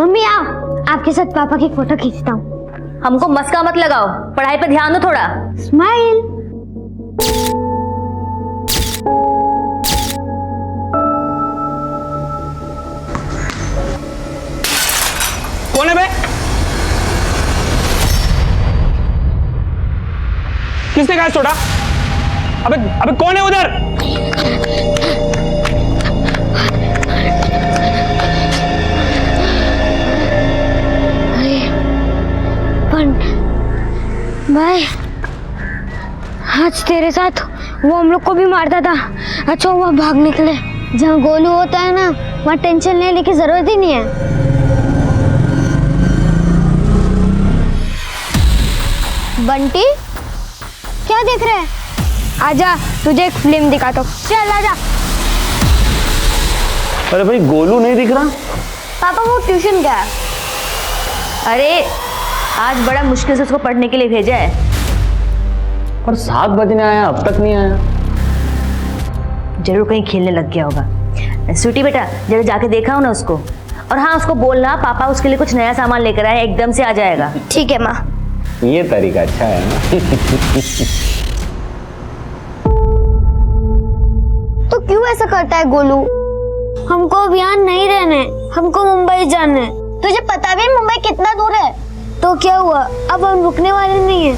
मम्मी आओ, आपके साथ पापा की फोटो खींचता हूँ। हमको मस्का मत लगाओ, पढ़ाई पे ध्यान दो थोड़ा। स्माइल। किसने गैस छोड़ा? अबे अबे कौन है उधर? भाई आज तेरे साथ वो हम लोग को भी मारता था, अच्छा हुआ भाग निकले। जहाँ गोलू होता है ना, वहाँ टेंशन लेने की जरूरत ही नहीं है। बंटी क्या देख रहे हैं? आजा तुझे एक फिल्म दिखाता हूँ, चल आजा। अरे भाई गोलू नहीं दिख रहा। पापा वो ट्यूशन गया। अरे आज बड़ा मुश्किल से उसको पढ़ने के लिए भेजा है। और 7 बजने आया, अब तक नहीं आया। जरूर कहीं खेलने लग गया होगा। स्वीटी बेटा जरा जाके देखा हो ना उसको, और हाँ उसको बोलना पापा उसके लिए कुछ नया सामान लेकर आए, एकदम से आ जाएगा। ठीक है माँ। ये तरीका अच्छा है ना। तो क्यों ऐसा करता है गोलू? हमको अब यहाँ नहीं रहना है, हमको मुंबई जाना है। तुझे पता भी मुंबई कितना दूर है? तो क्या हुआ, अब हम रुकने वाले नहीं हैं।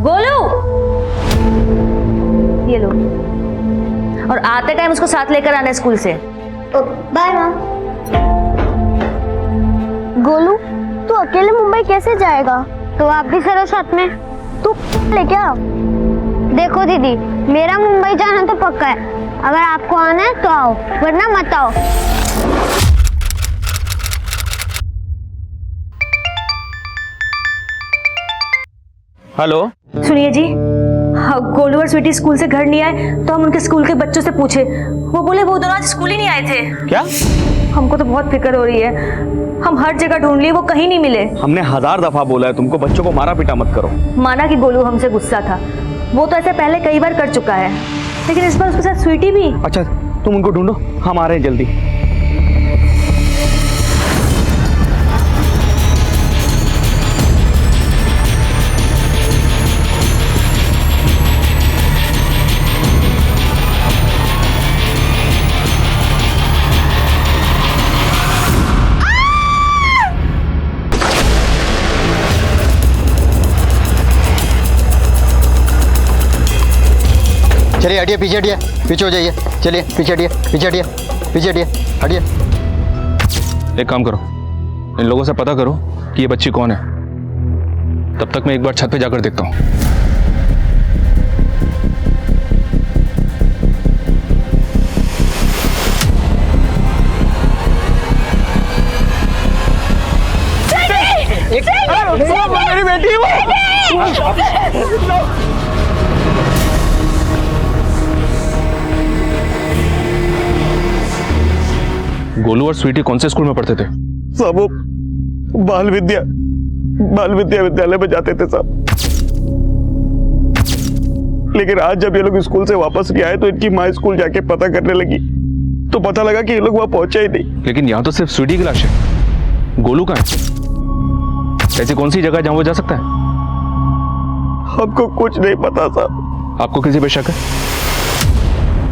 गोलू ये लो, और आते टाइम उसको साथ लेकर आना स्कूल से। बाय माँ। गोलू तू अकेले मुंबई कैसे जाएगा? तो आप भी चलो साथ में। तू लेके आओ। देखो दीदी, मेरा मुंबई जाना तो पक्का है। अगर आपको आना है तो आओ, वरना मत आओ। हेलो सुनिए जी, हाँ, गोलू और स्वीटी स्कूल से घर नहीं आए तो हम उनके स्कूल के बच्चों से पूछे, वो बोले वो दोनों आज स्कूल ही नहीं आए थे। क्या? हमको तो बहुत फिक्र हो रही है, हम हर जगह ढूंढ लिए, वो कहीं नहीं मिले। हमने 1000 दफा बोला है तुमको बच्चों को मारा पीटा मत करो। माना कि गोलू हमसे गुस्सा था, वो तो ऐसे पहले कई बार कर चुका है, लेकिन इस बार उसके साथ स्वीटी भी। अच्छा तुम उनको ढूंढो, हम आ रहे हैं जल्दी। चलिए हटिए, पीछे हटिए, पीछे हो जाइए। चलिए पीछे हटिए, पीछे हटिए, पीछे हटिए, हटिए। एक काम करो, इन लोगों से पता करो कि ये बच्ची कौन है। तब तक मैं एक बार छत पे जाकर देखता हूँ। मेरी बेटी गोलू और स्वीटी कौन से स्कूल में पढ़ते थे? साहब वो बाल विद्या विद्यालय में जाते थे साहब। लेकिन आज जब ये लोग स्कूल से वापस नहीं आए तो इनकी माँ स्कूल जाके पता करने लगी तो पता लगा कि ये लोग वहां पहुंचे ही नहीं। लेकिन यहाँ तो सिर्फ स्वीटी की लाश है, गोलू का है। ऐसी कौन सी जगह जहां वो जा सकता है? हमको कुछ नहीं पता साहब। आपको किसी पे शक है?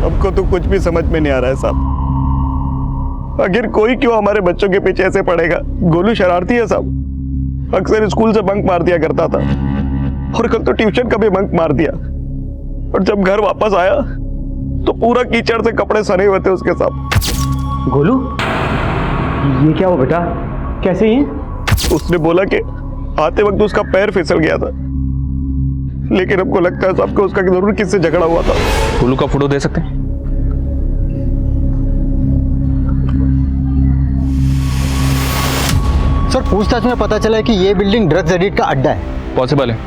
हमको तो कुछ भी समझ में नहीं आ रहा है साहब। आखिर कोई क्यों हमारे बच्चों के पीछे ऐसे पड़ेगा? गोलू शरारती है साहब, अक्सर स्कूल से बंक मार दिया करता था, और कल तो ट्यूशन का भी बंक मार दिया। और जब घर वापस आया तो पूरा कीचड़ से कपड़े सने हुए थे उसके साथ। गोलू ये क्या हो बेटा, कैसे ये? उसने बोला कि आते वक्त उसका पैर फिसल गया था, लेकिन हमको लगता है सबको उसका जरूर किससे झगड़ा हुआ था। गोलू का फोटो दे सकते हैं? सर पूछताछ में पता चला है कि ये बिल्डिंग ड्रग्स एडिक्ट का अड्डा है। पॉसिबल है,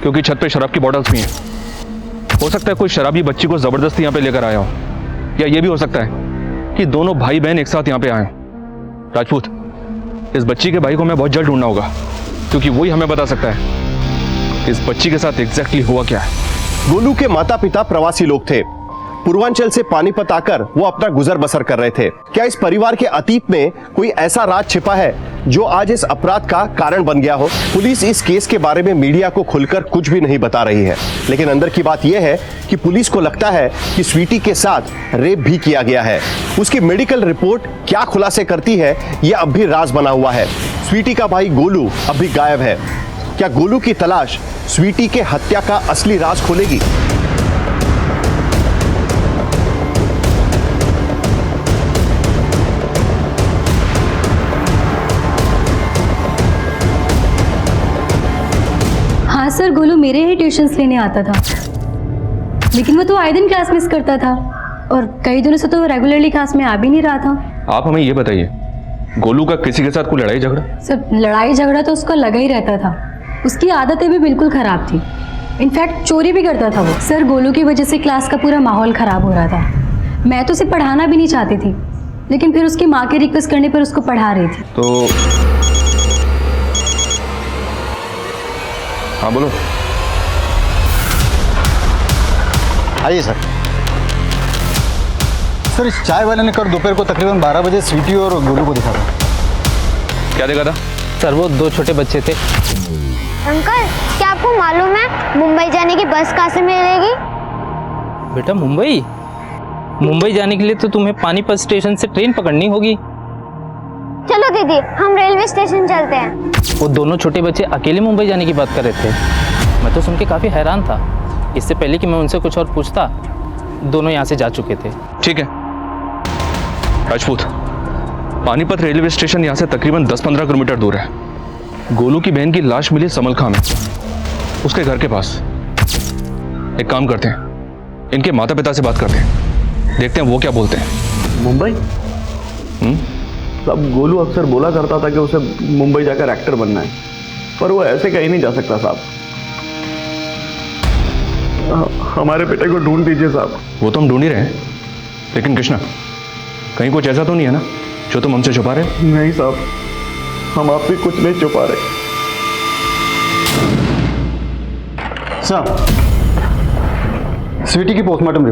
क्योंकि छत पे शराब की बॉटल्स भी हैं। हो सकता है कोई शराबी बच्ची को जबरदस्ती यहाँ पे लेकर आया हो, या ये भी हो सकता है कि दोनों भाई बहन एक साथ यहाँ पे आए। राजपूत, इस बच्ची के भाई को हमें बहुत जल्द ढूंढना होगा, क्योंकि वही हमें बता सकता है कि इस बच्ची के साथ एग्जैक्टली हुआ क्या है। गोलू के माता पिता प्रवासी लोग थे। पूर्वांचल से पानीपत आकर वो अपना गुजर बसर कर रहे थे। क्या इस परिवार के अतीत में कोई ऐसा राज छिपा है जो आज इस अपराध का कारण बन गया हो। पुलिस इस केस के बारे में मीडिया को खुलकर कुछ भी नहीं बता रही है, लेकिन अंदर की बात यह है कि पुलिस को लगता है कि स्वीटी के साथ रेप भी किया गया है। उसकी मेडिकल रिपोर्ट क्या खुलासे करती है, यह अब भी राज बना हुआ है। स्वीटी का भाई गोलू अब भी गायब है। क्या गोलू की तलाश स्वीटी के हत्या का असली राज खोलेगी? हाँ सर, गोलू मेरे ही ट्यूशंस लेने आता था, लेकिन वो तो आए दिन क्लास मिस करता था और कई दिनों से तो रेगुलरली क्लास में आ भी नहीं रहा था। आप हमें ये बताइए, गोलू का किसी के साथ कोई लड़ाई झगड़ा? सर, लड़ाई झगड़ा तो उसका लगा ही रहता था। उसकी आदतें भी बिल्कुल खराब थी, इनफैक्ट चोरी भी करता था वो। सर, गोलू की वजह से क्लास का पूरा माहौल खराब हो रहा था। मैं तो उसे पढ़ाना भी नहीं चाहती थी, लेकिन फिर उसकी माँ के रिक्वेस्ट करने पर उसको पढ़ा रही थी। तो हाँ बोलो। आइए सर। सर, इस चाय वाले ने कल दोपहर को तकरीबन 12 बजे स्वीटी और गोलू को दिखा था। क्या देखा था? सर, वो 2 छोटे बच्चे थे। अंकल, क्या आपको मालूम है मुंबई जाने की बस कहाँ से मिलेगी? बेटा, मुंबई जाने के लिए तो तुम्हें पानीपत स्टेशन से ट्रेन पकड़नी होगी। चलो दीदी, हम रेलवे स्टेशन चलते हैं। वो दोनों छोटे बच्चे अकेले मुंबई जाने की बात कर रहे थे। मैं तो सुन के काफ़ी हैरान था। इससे पहले कि मैं उनसे कुछ और पूछता, दोनों यहाँ से जा चुके थे। ठीक है राजपूत, पानीपत रेलवे स्टेशन यहाँ से तकरीबन 10-15 किलोमीटर दूर है। गोलू की बहन की लाश मिली समलखा में, उसके घर के पास। एक काम करते हैं, इनके माता पिता से बात करते हैं, देखते हैं वो क्या बोलते हैं। मुंबई? साहब, गोलू अक्सर बोला करता था कि उसे मुंबई जाकर एक्टर बनना है, पर वो ऐसे कहीं नहीं जा सकता साहब। हमारे बेटे को ढूंढ दीजिए साहब। वो तो हम ढूंढ ही रहे हैं, लेकिन कृष्णा, कहीं कुछ ऐसा तो नहीं है ना जो तुम हमसे छुपा रहे? नहीं साहब, हम आपसे कुछ नहीं छुपा रहे। साहब, स्वीटी की पोस्टमार्टम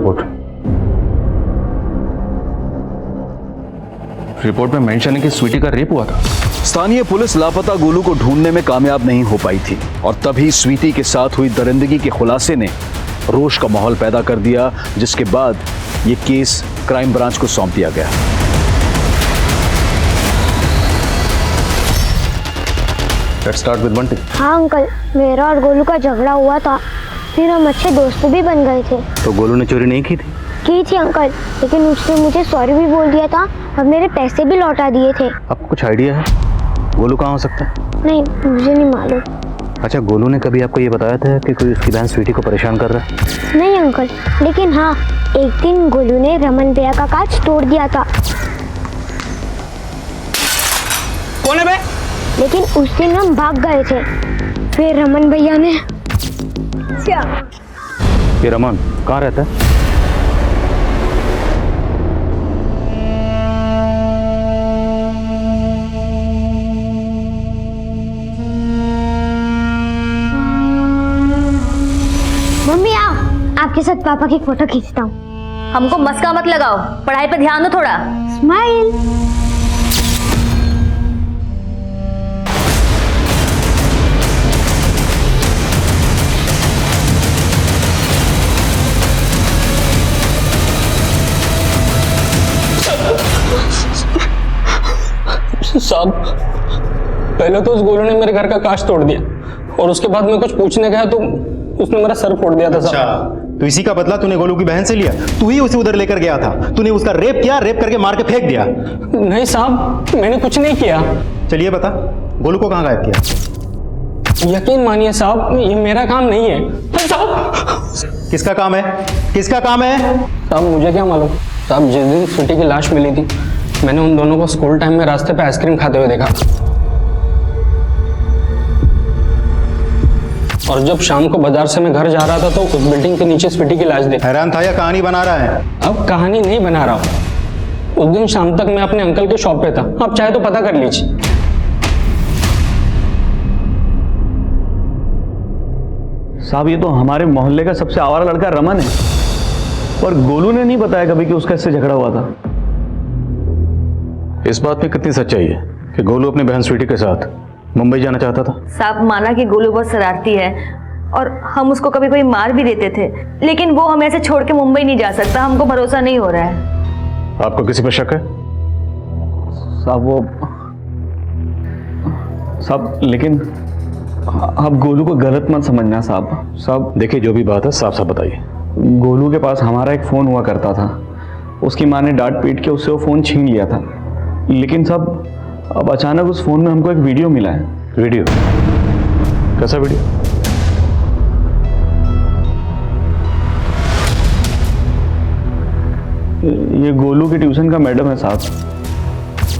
रिपोर्ट में मेंशन है कि स्वीटी का रेप हुआ था। स्थानीय पुलिस लापता गोलू को ढूंढने में कामयाब नहीं हो पाई थी और तभी स्वीटी के साथ हुई दरिंदगी के खुलासे ने रोष का माहौल पैदा कर दिया, जिसके बाद ये केस क्राइम ब्रांच को सौंप दिया गया। Let's start with Bunty. हाँ अंकल, मेरा और गोलू का झगड़ा हुआ था, फिर हम अच्छे दोस्त भी बन गए थे। तो गोलू ने चोरी नहीं की थी? की थी अंकल, लेकिन उसने मुझे सॉरी भी बोल दिया था और मेरे पैसे भी लौटा दिए थे। आपको कुछ आइडिया है गोलू कहाँ हो सकता है? नहीं, मुझे नहीं मालूम। अच्छा, गोलू ने कभी आपको ये बताया था कि कोई उसकी बहन स्वीटी को परेशान कर रहा है? नहीं अंकल, लेकिन हाँ, एक दिन गोलू ने रमन भैया का कांच तोड़ दिया था। कौन है बे? लेकिन उस दिन हम भाग गए थे, फिर रमन भैया ने। ये रमन कहाँ रहता है? मम्मी आओ, आपके साथ पापा की फोटो खींचता हूँ। हमको मस्का मत लगाओ, पढ़ाई पे ध्यान दो थोड़ा। स्माइल। साहब, पहले तो उस गोलू ने मेरे घर का कांच तोड़ दिया और उसके बाद मैं कुछ पूछने गया तो उसने मेरा सर फोड़ दिया था साहब। अच्छा, तो इसी का बदला तूने गोलू की बहन से लिया? तू ही उसे उधर लेकर गया था, तूने उसका रेप किया, रेप करके मार के फेंक दिया। नहीं साहब, मैंने कुछ नहीं किया। चलिए बता, गोलू को कहाँ गायब किया? यकीन मानिए साहब, ये मेरा काम नहीं है। साहब, किसका काम है? किसका काम है? साहब, मुझे क्या मालूम। साहब, जिस दिन स्वीटी की लाश मिली थी, मैंने उन दोनों को स्कूल टाइम में रास्ते पे आइसक्रीम खाते हुए देखा और जब शाम को बाजार से मैं घर जा रहा था तो उस बिल्डिंग के नीचे स्वीटी की लाश देखी। हैरान था या कहानी बना रहा है? अब कहानी नहीं बना रहा हूँ। उस दिन शाम तक मैं अपने अंकल के शॉप पे था, आप चाहे तो पता कर लीजिए। साहब, ये तो हमारे मोहल्ले का सबसे आवारा लड़का रमन है, और गोलू ने नहीं बताया कभी कि उसका इससे झगड़ा हुआ था। इस बात में कितनी सच्चाई है कि गोलू अपनी बहन स्वीटी के साथ मुंबई जाना चाहता था? साहब माना कि गोलू बहुत शरारती है और हम उसको कभी कभी मार भी देते थे, लेकिन वो हमें ऐसे छोड़ के मुंबई नहीं जा सकता। हमको भरोसा नहीं हो रहा है। आपको किसी पर शक है? साहब लेकिन आप गोलू को गलत मत समझना साहब। देखिए, जो भी बात है साफ साफ बताइए। गोलू के पास हमारा एक फ़ोन हुआ करता था, उसकी माँ ने डांट पीट के उससे वो फ़ोन छीन लिया था। लेकिन साहब अब अचानक उस फ़ोन में हमको एक वीडियो मिला है। वीडियो? कैसा वीडियो? ये गोलू की ट्यूशन का मैडम है साहब,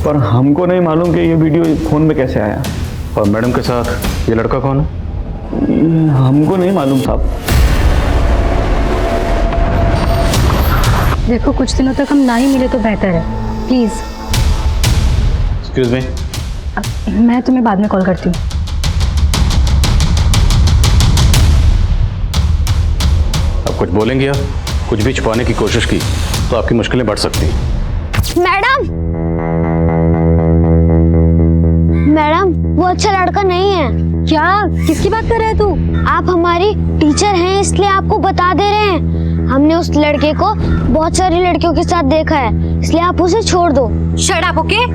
पर हमको नहीं मालूम कि ये वीडियो फ़ोन में कैसे आया। और मैडम के साथ ये लड़का कौन है? हमको नहीं मालूम साहब। देखो, कुछ दिनों तक हम ना ही मिले तो बेहतर है, प्लीज़। एक्सक्यूज मी, मैं तुम्हें बाद में कॉल करती हूँ। अब कुछ बोलेंगे आप? कुछ भी छुपाने की कोशिश की तो आपकी मुश्किलें बढ़ सकती हैं। मैडम, वो अच्छा लड़का नहीं है। क्या? किसकी बात कर रहा है तू? आप हमारी टीचर हैं, इसलिए आपको बता दे रहे हैं। हमने उस लड़के को बहुत सारी लड़कियों के साथ देखा है, इसलिए आप उसे छोड़ दो। Shut up, okay?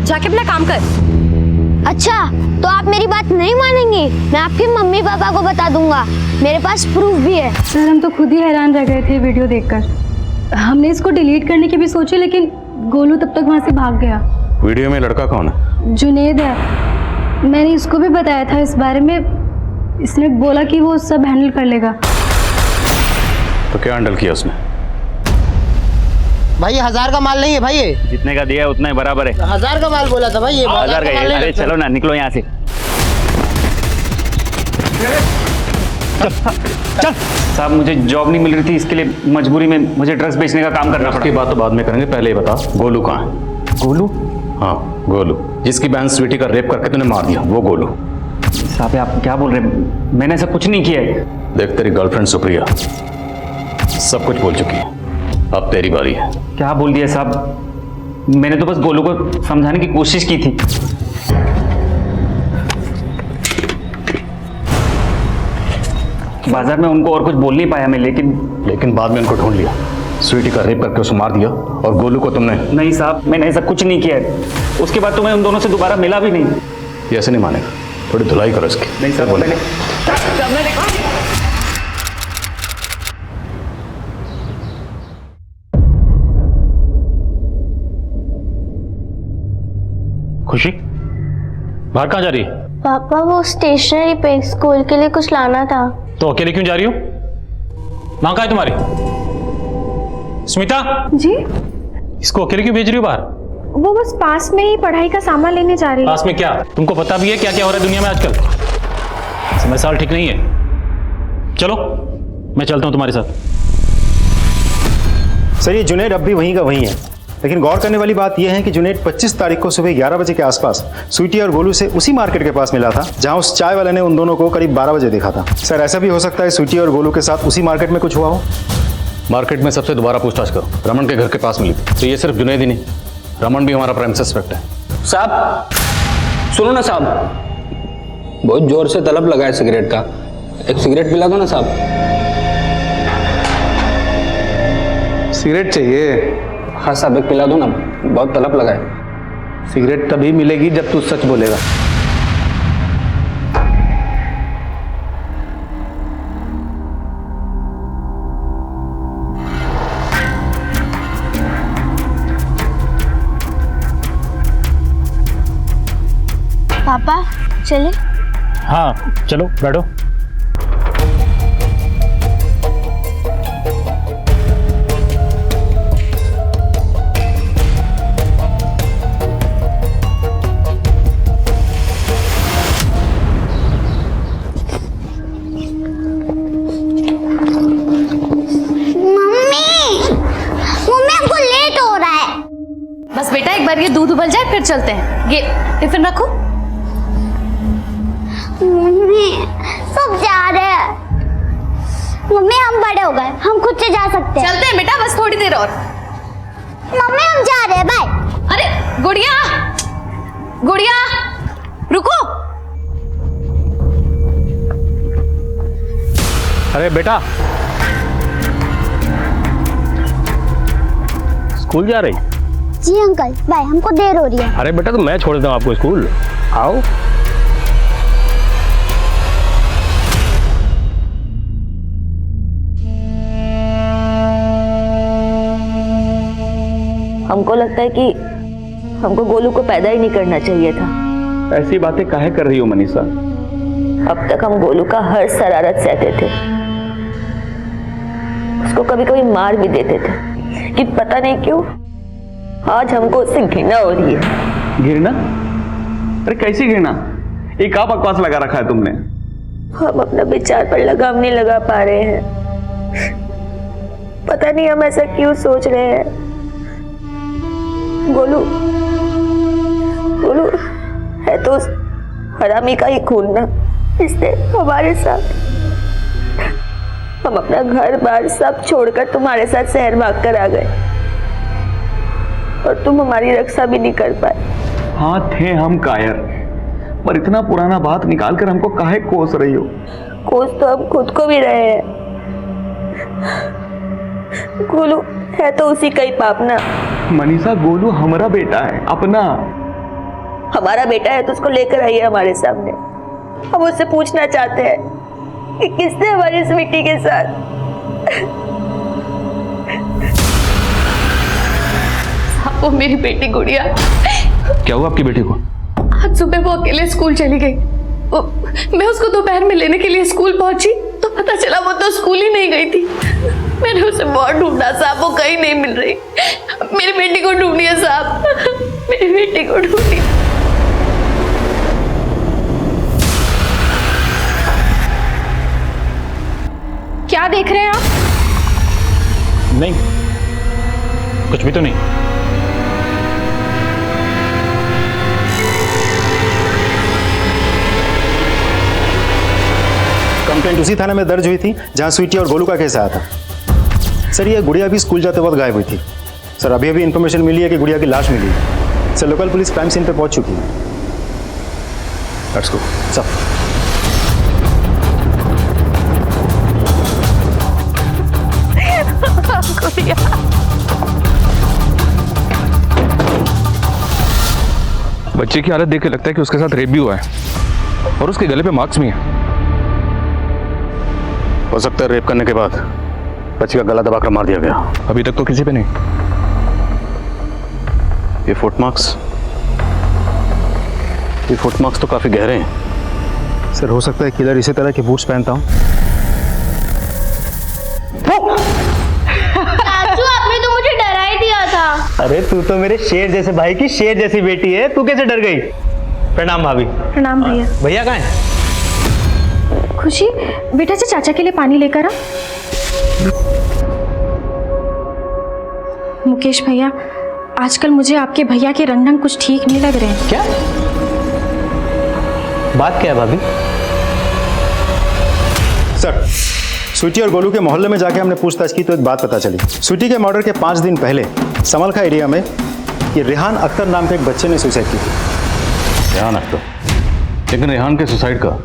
जाके अपना काम कर। अच्छा, तो आप मेरी बात नहीं मानेंगी? मैं आपके मम्मी पापा को बता दूंगा, मेरे पास प्रूफ भी है। सर, हम तो खुद ही हैरान रह गए थे वीडियो देखकर। हमने इसको डिलीट करने की भी सोची, लेकिन गोलू तब तक वहाँ से भाग गया। वीडियो में लड़का कौन है? जुनेद है। मैंने इसको भी बताया था इस बारे में, इसने बोला कि वो सब हैंडल कर लेगा। तो क्या हैंडल किया उसने? भाई ये 1000 का माल नहीं है भाई, ये जितने का दिया है उतना ही बराबर है। 1000 का माल बोला था भाई, ये 1000 का है। अरे चलो ना, निकलो यहाँ से। चल साहब, मुझे जॉब नहीं मिल रही थी, इसके लिए मजबूरी में मुझे ड्रग्स बेचने का काम करना पड़ा। उसकी बात तो बाद में करेंगे, पहले ही बता गोलू कहाँ है? गोलू? हाँ, गोलू जिसकी बहन स्वीटी का रेप करके तूने मार दिया, वो गोलू। साहब आप क्या बोल रहे हैं? मैंने ऐसा कुछ नहीं किया है। देख, तेरी गर्लफ्रेंड सुप्रिया सब कुछ बोल चुकी है, अब तेरी बारी है। क्या बोल दिया साहब? मैंने तो बस गोलू को समझाने की कोशिश की थी। बाजार में उनको और कुछ बोल नहीं पाया मैं, लेकिन बाद में उनको ढूंढ लिया, स्वीटी का रेप करके उसे मार दिया, और गोलू को तुमने? नहीं साहब, मैंने ऐसा कुछ नहीं किया है। उसके बाद तो मैं उन दोनों से दोबारा मिला भी नहीं। ये ऐसे नहीं मानेगा, थोड़ी धुलाई करो इसकी। नहीं साहब, बोले खुशी बाहर कहाँ जा रही है? पापा, वो स्टेशनरी पे स्कूल के लिए कुछ लाना था। तो अकेले क्यों जा रही हो? माँ कहाँ है तुम्हारी? स्मिता जी? इसको अकेले क्यों भेज रही हो बाहर? वो बस पास में ही पढ़ाई का सामान लेने जा रही है। पास में क्या? तुमको पता भी है क्या क्या हो रहा है दुनिया में आजकल? समय साल ठीक नहीं है। चलो मैं चलता हूँ तुम्हारे साथ। सर, ये जुनैद अब भी वहीं का वहीं है, लेकिन गौर करने वाली बात यह है कि जुनैद 25 तारीख को सुबह 11 बजे के आसपास स्वीटी और गोलू से उसी मार्केट के पास मिला था जहां उस चाय वाले ने उन दोनों को करीब 12 बजे देखा था। सर, ऐसा भी हो सकता है स्वीटी और गोलू के साथ उसी मार्केट में कुछ हुआ हो। मार्केट में सबसे दोबारा पूछताछ करो। रमन के घर के पास मिली थी, तो ये सिर्फ जुनैद ही नहीं, रमन भी हमारा प्राइम सस्पेक्ट है। साहब सुनो ना साहब, बहुत जोर से तलब लगा है सिगरेट का, एक सिगरेट पिला दो ना साहब। सिगरेट चाहिए? हाँ साहब, एक पिला दो ना, बहुत तलब लगा है। सिगरेट तभी मिलेगी जब तू सच बोलेगा। पापा चले? हाँ चलो बैठो। बस बेटा, एक बार ये दूध उबल जाए फिर चलते हैं। ये टिफिन रखो। मम्मी सब जा रहे हैं। मम्मी हम बड़े हो गए, हम खुद से जा सकते हैं। चलते हैं बेटा, बस थोड़ी देर और। मम्मी हम जा रहे हैं, बाय। अरे गुड़िया, गुड़िया रुको। अरे बेटा, स्कूल जा रही? जी अंकल, बाय, हमको देर हो रही है। अरे बेटा, तो मैं छोड़ देता हूँ आपको स्कूल, आओ। हमको लगता है कि हमको गोलू को पैदा ही नहीं करना चाहिए था। ऐसी बातें काहे कर रही हो मनीषा? अब तक हम गोलू का हर शरारत सहते थे, उसको कभी कभी मार भी देते थे, लेकिन पता नहीं क्यों आज हमको उससे घृणा हो रही है। घृणा? अरे कैसी घृणा? ये क्या बकवास लगा रखा है तुमने? हम अपना विचार पर लगाम नहीं लगा पा रहे हैं। पता नहीं हम ऐसा क्यों सोच रहे हैं। गोलू गोलू है तो उस हरामी का ही खून ना, इसने हमारे साथ, हम अपना घर बार सब छोड़कर तुम्हारे साथ शहर भाग कर आ गए और तुम हमारी रक्षा भी नहीं कर पाए। हाँ थे हम कायर, पर इतना पुराना बात निकाल कर हमको काहे कोस रही हो? कोस तो हम खुद को भी रहे हैं। गोलू है तो उसी का ही पाप ना। मनीषा, गोलू हमारा बेटा है, अपना। हमारा बेटा है तो उसको लेकर आइए हमारे सामने। हम उससे पूछना चाहते हैं कि किसने हमारी स्वीटी के साथ। वो मेरी बेटी गुड़िया। क्या हुआ आपकी बेटी को? आज सुबह वो अकेले स्कूल चली गई। मैं उसको दोपहर में लेने के लिए स्कूल पहुंची तो पता चला वो तो स्कूल ही नहीं गई थी। मैंने उसे बहुत ढूंढा साहब, वो कहीं नहीं मिल रही। मेरी बेटी को ढूंढिए साहब, मेरी बेटी को ढूंढिए। क्या देख रहे हैं आप? नहीं, कुछ भी तो नहीं। कंप्लेंट उसी थाने में दर्ज हुई थी जहां स्वीटी और गोलू का केस आया था। सर, ये गुड़िया भी स्कूल जाते वक्त गायब हुई थी। सर, अभी अभी इन्फॉर्मेशन मिली है कि गुड़िया की लाश मिली है। Sir, local police crime scene पे पहुंच चुकी है। Let's go sir. बच्चे की हालत देख के लगता है कि उसके साथ रेप भी हुआ है और उसके गले पे मार्क्स भी हैं। हो सकता है रेप करने के बाद बच्ची का गला दबाकर मार दिया गया। अभी तक तो किसी पे नहीं। ये फुटमार्क्स तो काफी गहरे हैं। सर, हो सकता है किलर इसी तरह के बूट्स पहनता हूं। चाचू, आपने तो मुझे डरा ही दिया था। अरे तू तो मेरे शेर जैसे भाई की शेर जैसी बेटी है, तू कैसे डर गई? प्रणाम भाभी। प्रणाम भैया। भैया कहाँ हैं? खुशी, बेटा से चाचा के लिए पानी लेकर आ। मुकेश भैया, आजकल मुझे आपके भैया के रंग ढंग कुछ ठीक नहीं लग रहे हैं। क्या बात क्या है भाभी? सर, स्वीटी और गोलू के मोहल्ले में जाके हमने पूछताछ की तो एक बात पता चली। स्वीटी के मर्डर के 5 दिन पहले समलखा एरिया में ये रेहान अख्तर नाम के एक बच्चे ने सुसाइड की थी। रेहान अख्तर? लेकिन रेहान के सुसाइड का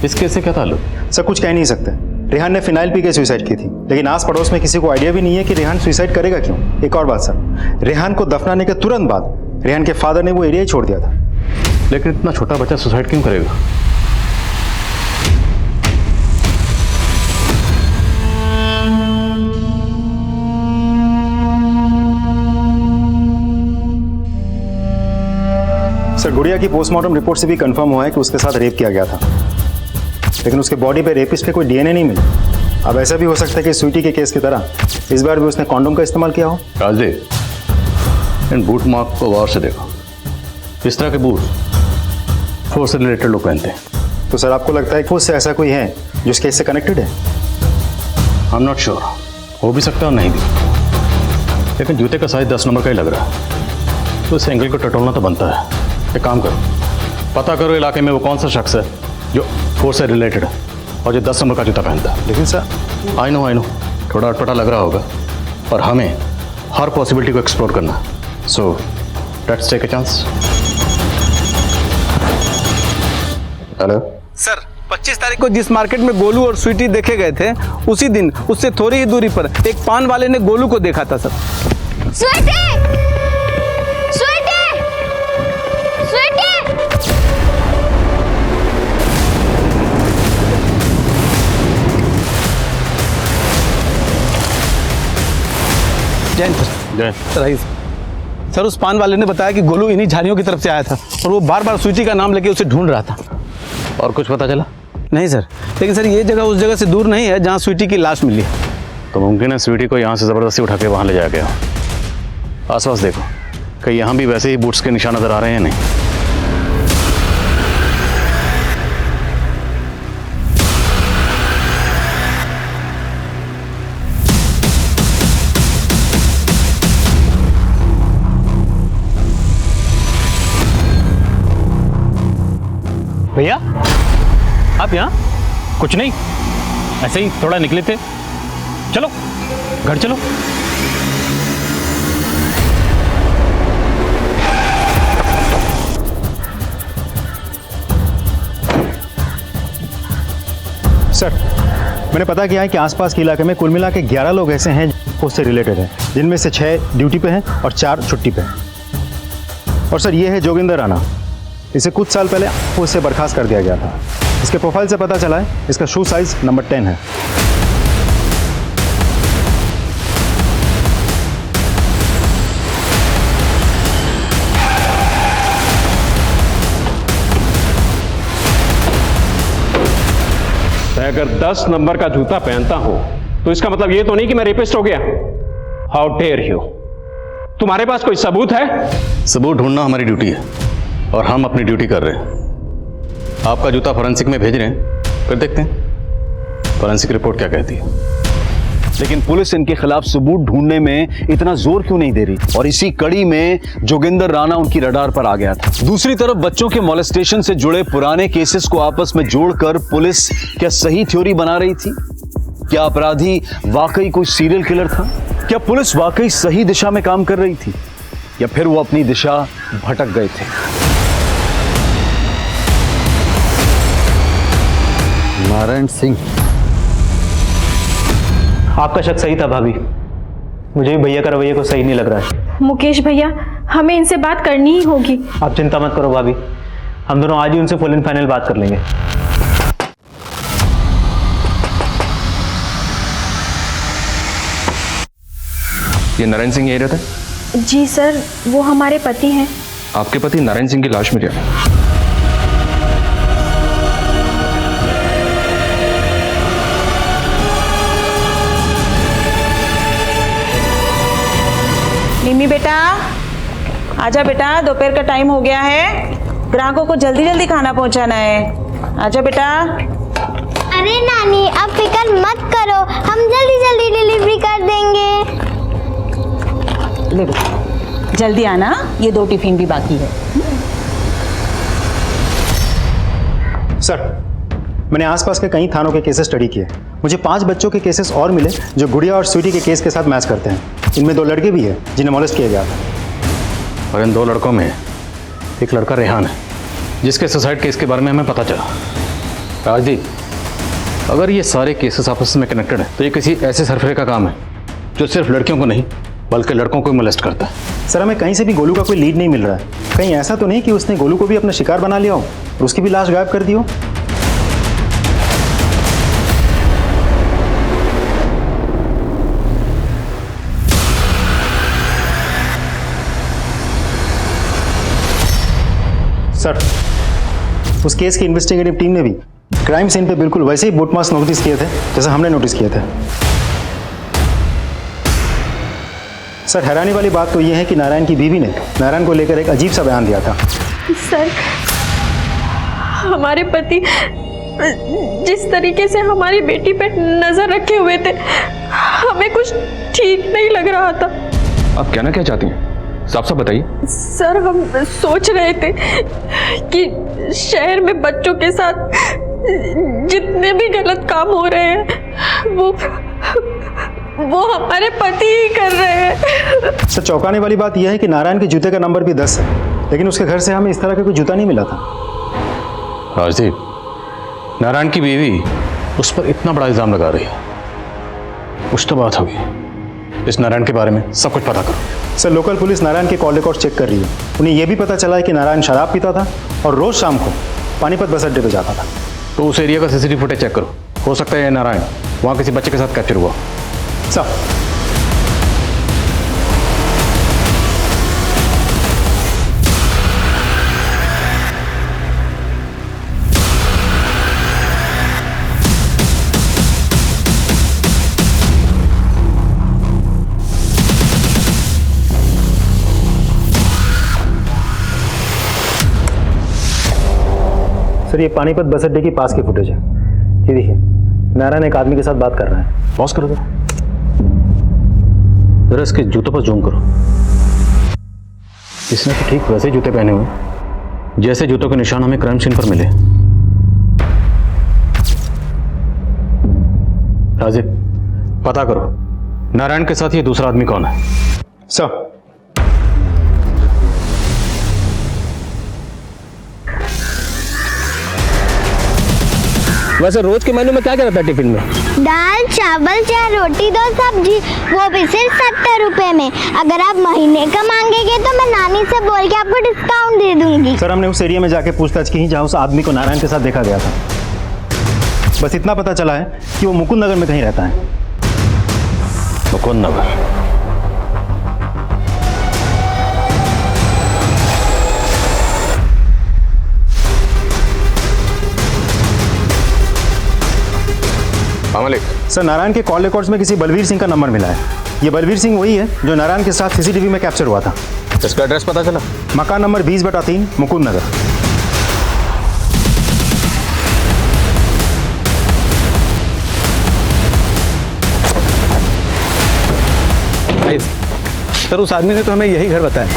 इस केस से क्या ताल्लुक? सर, कुछ कह नहीं सकते। रेहान ने फिनाइल पी के सुसाइड की थी, लेकिन आस पड़ोस में किसी को आइडिया भी नहीं है कि रेहान सुसाइड करेगा क्यों। एक और बात सर, रेहान को दफनाने के तुरंत बाद रेहान के फादर ने वो एरिया ही छोड़ दिया था। लेकिन इतना छोटा बच्चा सुसाइड क्यों करेगा? सर, गुड़िया की पोस्टमार्टम रिपोर्ट से भी कंफर्म हुआ है कि उसके साथ रेप किया गया था, लेकिन उसके बॉडी पे रेपिस्ट पे कोई डीएनए नहीं मिला। अब ऐसा भी हो सकता है कि स्वीटी के केस की तरह इस बार भी उसने कॉन्डोम का इस्तेमाल किया हो। राजदेव, इन बूट मार्क को गौर से देखो। इस तरह के बूट फोर्स से रिलेटेड लोग पहनते हैं। तो सर, आपको लगता है कि फोर्स से ऐसा कोई है जो इस केस से कनेक्टेड है? आई एम नॉट श्योर, हो भी सकता है और नहीं भी, लेकिन जूते का साइज 10 नंबर का ही लग रहा है, तो इस एंगल को टटोलना तो बनता है। एक काम करो, पता करो इलाके में वो कौन सा शख्स है जो फोर्स से रिलेटेड है और जो 10 नंबर का जूता पहनता है। लेकिन सर, आई नो थोड़ा अटपटा लग रहा होगा, पर हमें हर पॉसिबिलिटी को एक्सप्लोर करना है। So let's take a chance. Hello sir 25 तारीख को जिस मार्केट में गोलू और स्वीटी देखे गए थे, उसी दिन उससे थोड़ी ही दूरी पर एक पान वाले ने गोलू को देखा था सर। स्वीटी! स्वीटी! स्वीटी! जय रईस सर, उस पान वाले ने बताया कि गोलू इन्हीं झाड़ियों की तरफ से आया था और वो बार बार स्वीटी का नाम लेके उसे ढूंढ रहा था। और कुछ पता चला? नहीं सर, लेकिन सर ये जगह उस जगह से दूर नहीं है जहाँ स्वीटी की लाश मिली है। तो मुमकिन है स्वीटी को यहाँ से ज़बरदस्ती उठा के वहाँ ले जाया गया। आसपास देखो, कहीं यहाँ भी वैसे ही बूट्स के निशान नजर आ रहे हैं नहीं? भैया आप यहाँ? कुछ नहीं, ऐसे ही थोड़ा निकले थे। चलो घर चलो। सर, मैंने पता किया है कि आसपास के इलाके में कुल मिला के 11 लोग ऐसे हैं जो उससे रिलेटेड हैं, जिनमें से 6 ड्यूटी पे हैं और 4 छुट्टी पे हैं। और सर ये है जोगिंदर राणा। इसे कुछ साल पहले उससे बर्खास्त कर दिया गया था। इसके प्रोफाइल से पता चला है इसका शू साइज नंबर 10 है। मैं अगर 10 नंबर का जूता पहनता हूं तो इसका मतलब ये तो नहीं कि मैं रेपिस्ट हो गया। How dare you! तुम्हारे पास कोई सबूत है? सबूत ढूंढना हमारी ड्यूटी है और हम अपनी ड्यूटी कर रहे हैं। आपका जूता फॉरेंसिक में भेज रहे हैं, फिर देखते हैं फॉरेंसिक रिपोर्ट क्या कहती है। लेकिन पुलिस इनके खिलाफ सबूत ढूंढने में इतना जोर क्यों नहीं दे रही? और इसी कड़ी में जोगिंदर राणा उनकी रडार पर आ गया था। दूसरी तरफ बच्चों के मोलेस्टेशन से जुड़े पुराने केसेस को आपस में जोड़कर पुलिस क्या सही थ्योरी बना रही थी? क्या अपराधी वाकई कोई सीरियल किलर था? क्या पुलिस वाकई सही दिशा में काम कर रही थी या फिर वो अपनी दिशा भटक गए थे? नारायण सिंह, आपका शक सही था भाभी। मुझे भी भैया का रवैया को सही नहीं लग रहा है। मुकेश भैया, हमें इनसे बात करनी ही होगी। आप चिंता मत करो भाभी, हम दोनों आज ही उनसे फुल एंड फाइनल बात कर लेंगे। ये नारायण सिंह यही रहता है? जी सर, वो हमारे पति हैं। आपके पति नारायण सिंह की लाश मिली है? निमी बेटा, आजा बेटा, दोपहर का टाइम हो गया है। ग्राहकों को जल्दी जल्दी खाना पहुंचाना है। आजा बेटा। अरे नानी, अब फिक्र मत करो, हम जल्दी जल्दी डिलीवरी कर देंगे। ले बेटा, जल्दी आना, ये 2 टिफिन भी बाकी है। सर, मैंने आसपास के कई थानों के केसेस स्टडी किए। मुझे 5 बच्चों के केसेस और मिले जो गुड़िया और स्वीटी के केस के साथ मैच करते हैं। इनमें 2 लड़के भी हैं जिन्हें मोलेस्ट किया गया था। और इन 2 लड़कों में एक लड़का रेहान है जिसके सुसाइड केस के बारे में हमें पता चला। राजदीप, अगर ये सारे केसेस आपस में कनेक्टेड हैं तो ये किसी ऐसे सरफरे का काम है जो सिर्फ लड़कियों को नहीं बल्कि लड़कों को मोलेस्ट करता है। सर, हमें कहीं से भी गोलू का कोई लीड नहीं मिल रहा है। कहीं ऐसा तो नहीं कि उसने गोलू को भी अपना शिकार बना लिया हो और उसकी भी लाश गायब कर दी हो? सर, उस केस की इन्वेस्टिगेटिव टीम ने भी क्राइम सीन पे बिल्कुल वैसे ही बूट मार्क्स नोटिस किए थे जैसा हमने नोटिस किए थे। सर, हैरानी वाली बात तो यह है कि नारायण की बीवी ने नारायण को लेकर एक अजीब सा बयान दिया था। सर, हमारे पति जिस तरीके से हमारी बेटी पे नजर रखे हुए थे, हमें कुछ ठीक नहीं लग रहा था। आप कहना क्या चाहती हैं? साफ साफ बताइए। सर, हम सोच रहे थे कि शहर में बच्चों के साथ जितने भी गलत काम हो रहे हैं वो हमारे पति ही कर रहे हैं। सर, चौंकाने वाली बात यह है कि नारायण के जूते का नंबर भी 10 है, लेकिन उसके घर से हमें इस तरह का कोई जूता नहीं मिला था। राजदीप, नारायण की बीवी उस पर इतना बड़ा इल्जाम लगा रही है, कुछ तो बात होगी। इस नारायण के बारे में सब कुछ पता करो। सर, लोकल पुलिस नारायण के कॉल रिकॉर्ड चेक कर रही है। उन्हें यह भी पता चला है कि नारायण शराब पीता था और रोज शाम को पानीपत बस अड्डे पर जाता था। तो उस एरिया का सीसीटीवी फुटेज चेक करो, हो सकता है ये नारायण वहाँ किसी बच्चे के साथ कैप्चर हुआ। सर, सर, ये पानीपत बस अड्डे के पास की फुटेज है। ये देखिए, नारायण एक आदमी के साथ बात कर रहा है। पॉज करो जरा इसके जूतों पर जूम करो। इसने तो ठीक वैसे जूते पहने हुए जैसे जूतों के निशान हमें क्राइम सीन पर मिले। राजीव, पता करो नारायण के साथ ये दूसरा आदमी कौन है। सर, वैसे रोज के मेन्यू में क्या क्या रहता है टिफिन में? दाल, चावल, चार रोटी, 2 सब्जी, वो भी सिर्फ 70 रुपए में। अगर आप महीने का मांगेंगे तो मैं नानी से बोल के आपको डिस्काउंट दे दूंगी। सर, हमने उस एरिया में जाके पूछताछ की जहां उस आदमी को नारायण के साथ देखा गया था। बस इतना पता चला है कि वो मुकुंद नगर में कहीं रहता है। मुकुंद नगर? मलिक सर, नारायण के कॉल रिकॉर्ड्स में किसी बलवीर सिंह का नंबर मिला है। ये बलवीर सिंह वही है जो नारायण के साथ सीसीटीवी में कैप्चर हुआ था। इसका एड्रेस पता चला? मकान नंबर 20/3, मुकुंद नगर। सर, उस आदमी ने तो हमें यही घर बताया।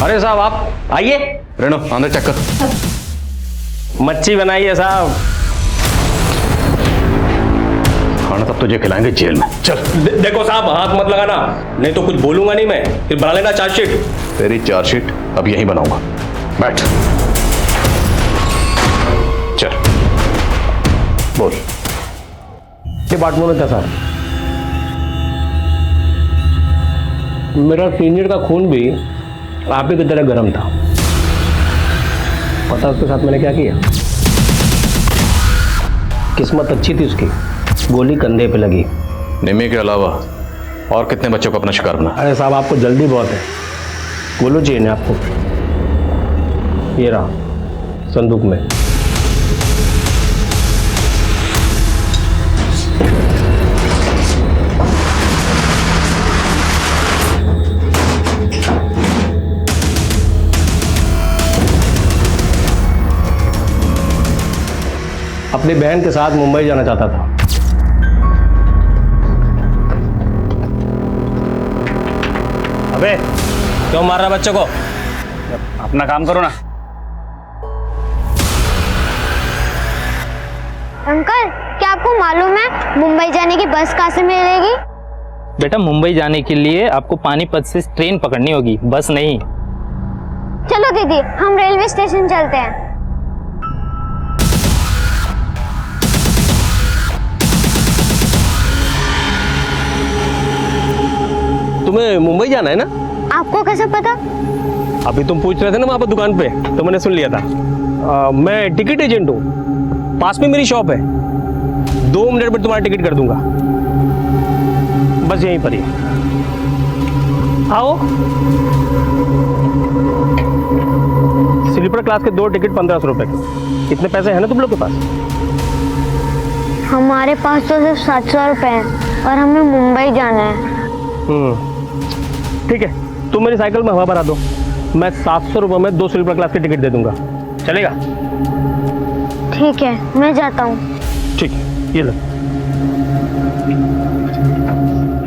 अरे साहब, आप आइए। रेणु, अंदर चेक कर। मच्छी बनाइए साहब। खाना तब तुझे खिलाएंगे जेल में। चल। देखो साहब, हाथ मत लगाना, नहीं तो कुछ बोलूंगा नहीं मैं, फिर बना लेना चार्जशीट। तेरी चार्जशीट अब यहीं बनाऊंगा। बैठ। चल बोल। डिपार्टमेंट में था साहब। मेरा सीनियर का खून भी आप ही की तरह गर्म था। पता उसके साथ मैंने क्या किया? किस्मत अच्छी थी उसकी, गोली कंधे पे लगी। निमी के अलावा और कितने बच्चों को अपना शिकार बना? अरे साहब, आपको जल्दी बहुत है। गोलू चाहिए ना आपको? ये रहा संदूक में। अपनी बहन के साथ मुंबई जाना चाहता था। अबे क्यों मार रहा बच्चों को? अपना काम करो ना। अंकल, क्या आपको मालूम है मुंबई जाने की बस कहाँ से मिलेगी? बेटा, मुंबई जाने के लिए आपको पानीपत से ट्रेन पकड़नी होगी, बस नहीं। चलो दीदी, हम रेलवे स्टेशन चलते हैं। तुम्हें मुंबई जाना है ना? आपको कैसे पता? अभी तुम पूछ रहे थे ना वहां पर दुकान पे, तो मैंने सुन लिया था। मैं टिकट एजेंट हूँ, पास में मेरी शॉप है। 2 मिनट में तुम्हारा टिकट कर दूंगा, बस यहीं पर ही आओ। स्लीपर क्लास के 2 टिकट 1500 रुपए के। इतने पैसे हैं ना तुम लोग के पास? हमारे पास तो सिर्फ 700 रुपए हैं और हमें मुंबई जाना है। ठीक है, तुम मेरी साइकिल में हवा भरा दो, मैं 700 रुपये में 2 स्लीपर क्लास की टिकट दे दूंगा, चलेगा? ठीक है, मैं जाता हूँ। ठीक, ये लो।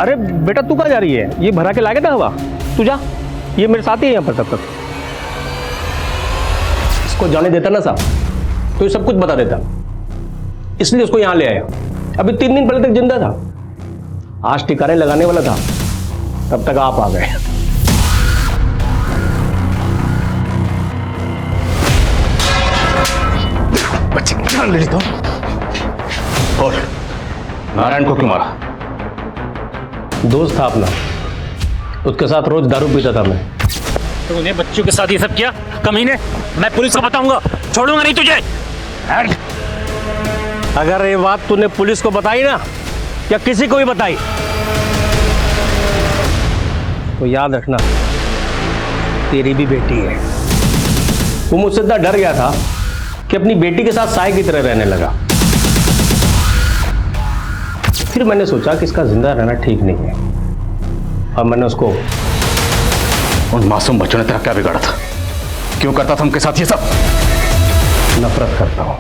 अरे बेटा, तू कहाँ जा रही है? ये भरा के लागे ना हवा, तू जा, ये मेरे साथ ही है यहाँ पर तब तक। इसको जाने देता ना साहब तो ये सब कुछ बता देता, इसलिए उसको यहाँ ले आया। अभी 3 दिन पहले तक जिंदा था, आज ठिकाने लगाने वाला था, तब तक आप आ गए। जान ले लेता हूँ। और नारायण को क्यों मारा? दोस्त था अपना, उसके साथ रोज दारू पीता था मैं। तो उन्हें बच्चों के साथ ये सब किया कमीने? मैं पुलिस को बताऊंगा, छोड़ूंगा नहीं तुझे। अगर ये बात तूने पुलिस को बताई ना या किसी को भी बताई तो याद रखना तेरी भी बेटी है। वो मुझसे इतना डर गया था कि अपनी बेटी के साथ साय की तरह रहने लगा। फिर मैंने सोचा कि इसका जिंदा रहना ठीक नहीं है और मैंने उसको। उन मासूम बच्चों ने तेरा क्या बिगाड़ा था? क्यों करता था उनके साथ ये सब? नफरत करता हूँ,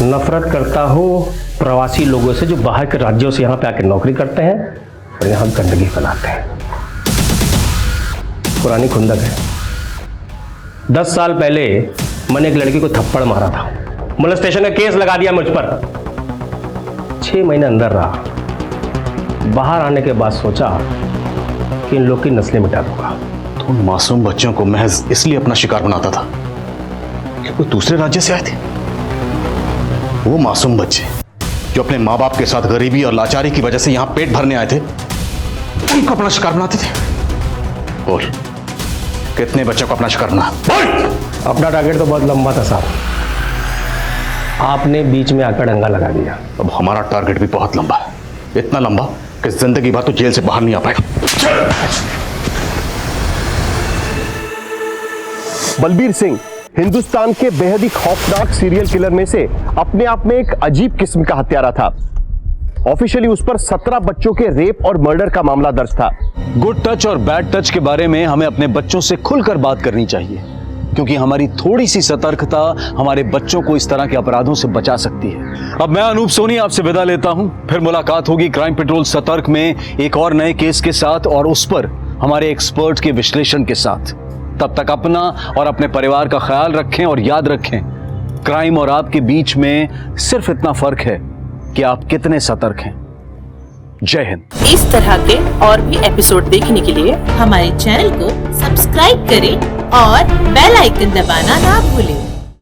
नफरत करता हूँ प्रवासी लोगों से जो बाहर के राज्यों से यहाँ पे आकर नौकरी करते हैं और यहाँ गंदगी फैलाते हैं। पुरानी खुंदक है। 10 साल पहले मैंने एक लड़की को थप्पड़ मारा था, मोलेस्टेशन का केस लगा दिया मुझ पर। 6 महीने अंदर रहा। बाहर आने के बाद सोचा कि इन लोग की नस्लें मिटा दूंगा। तो उन मासूम बच्चों को महज इसलिए अपना शिकार बनाता था कि कोई दूसरे राज्य से आए थे? वो मासूम बच्चे जो अपने माँ बाप के साथ गरीबी और लाचारी की वजह से यहाँ पेट भरने आए थे, उनको अपना शिकार बनाते थे। बोल, कितने बच्चों को अपना शिकार बना? अपना टारगेट तो बहुत लंबा था साहब, आपने बीच में आकर डंगा लगा दिया। अब हमारा टारगेट भी बहुत लंबा है, इतना लंबा कि जिंदगी भर तो जेल से बाहर नहीं आ पाएगा। बलबीर सिंह हिंदुस्तान के बेहद ही खौफनाक सीरियल किलर में से अपने आप में एक अजीब किस्म का हत्यारा था। ऑफिशियली उस पर 17 बच्चों के रेप और मर्डर का मामला दर्ज था। गुड टच और बैड टच के बारे में हमें अपने बच्चों से खुलकर बात करनी चाहिए, क्योंकि हमारी थोड़ी सी सतर्कता हमारे बच्चों को इस तरह के अपराधों से बचा सकती है। अब मैं अनूप सोनी आपसे विदा लेता हूं। फिर मुलाकात होगी क्राइम पेट्रोल सतर्क में एक और नए केस के साथ और उस पर हमारे एक्सपर्ट के विश्लेषण के साथ। तब तक अपना और अपने परिवार का ख्याल रखें और याद रखें, क्राइम और आपके बीच में सिर्फ इतना फर्क है कि आप कितने सतर्क हैं। जय हिंद। इस तरह के और भी एपिसोड देखने के लिए हमारे चैनल को सब्सक्राइब करें और बेल आइकन दबाना ना भूलें।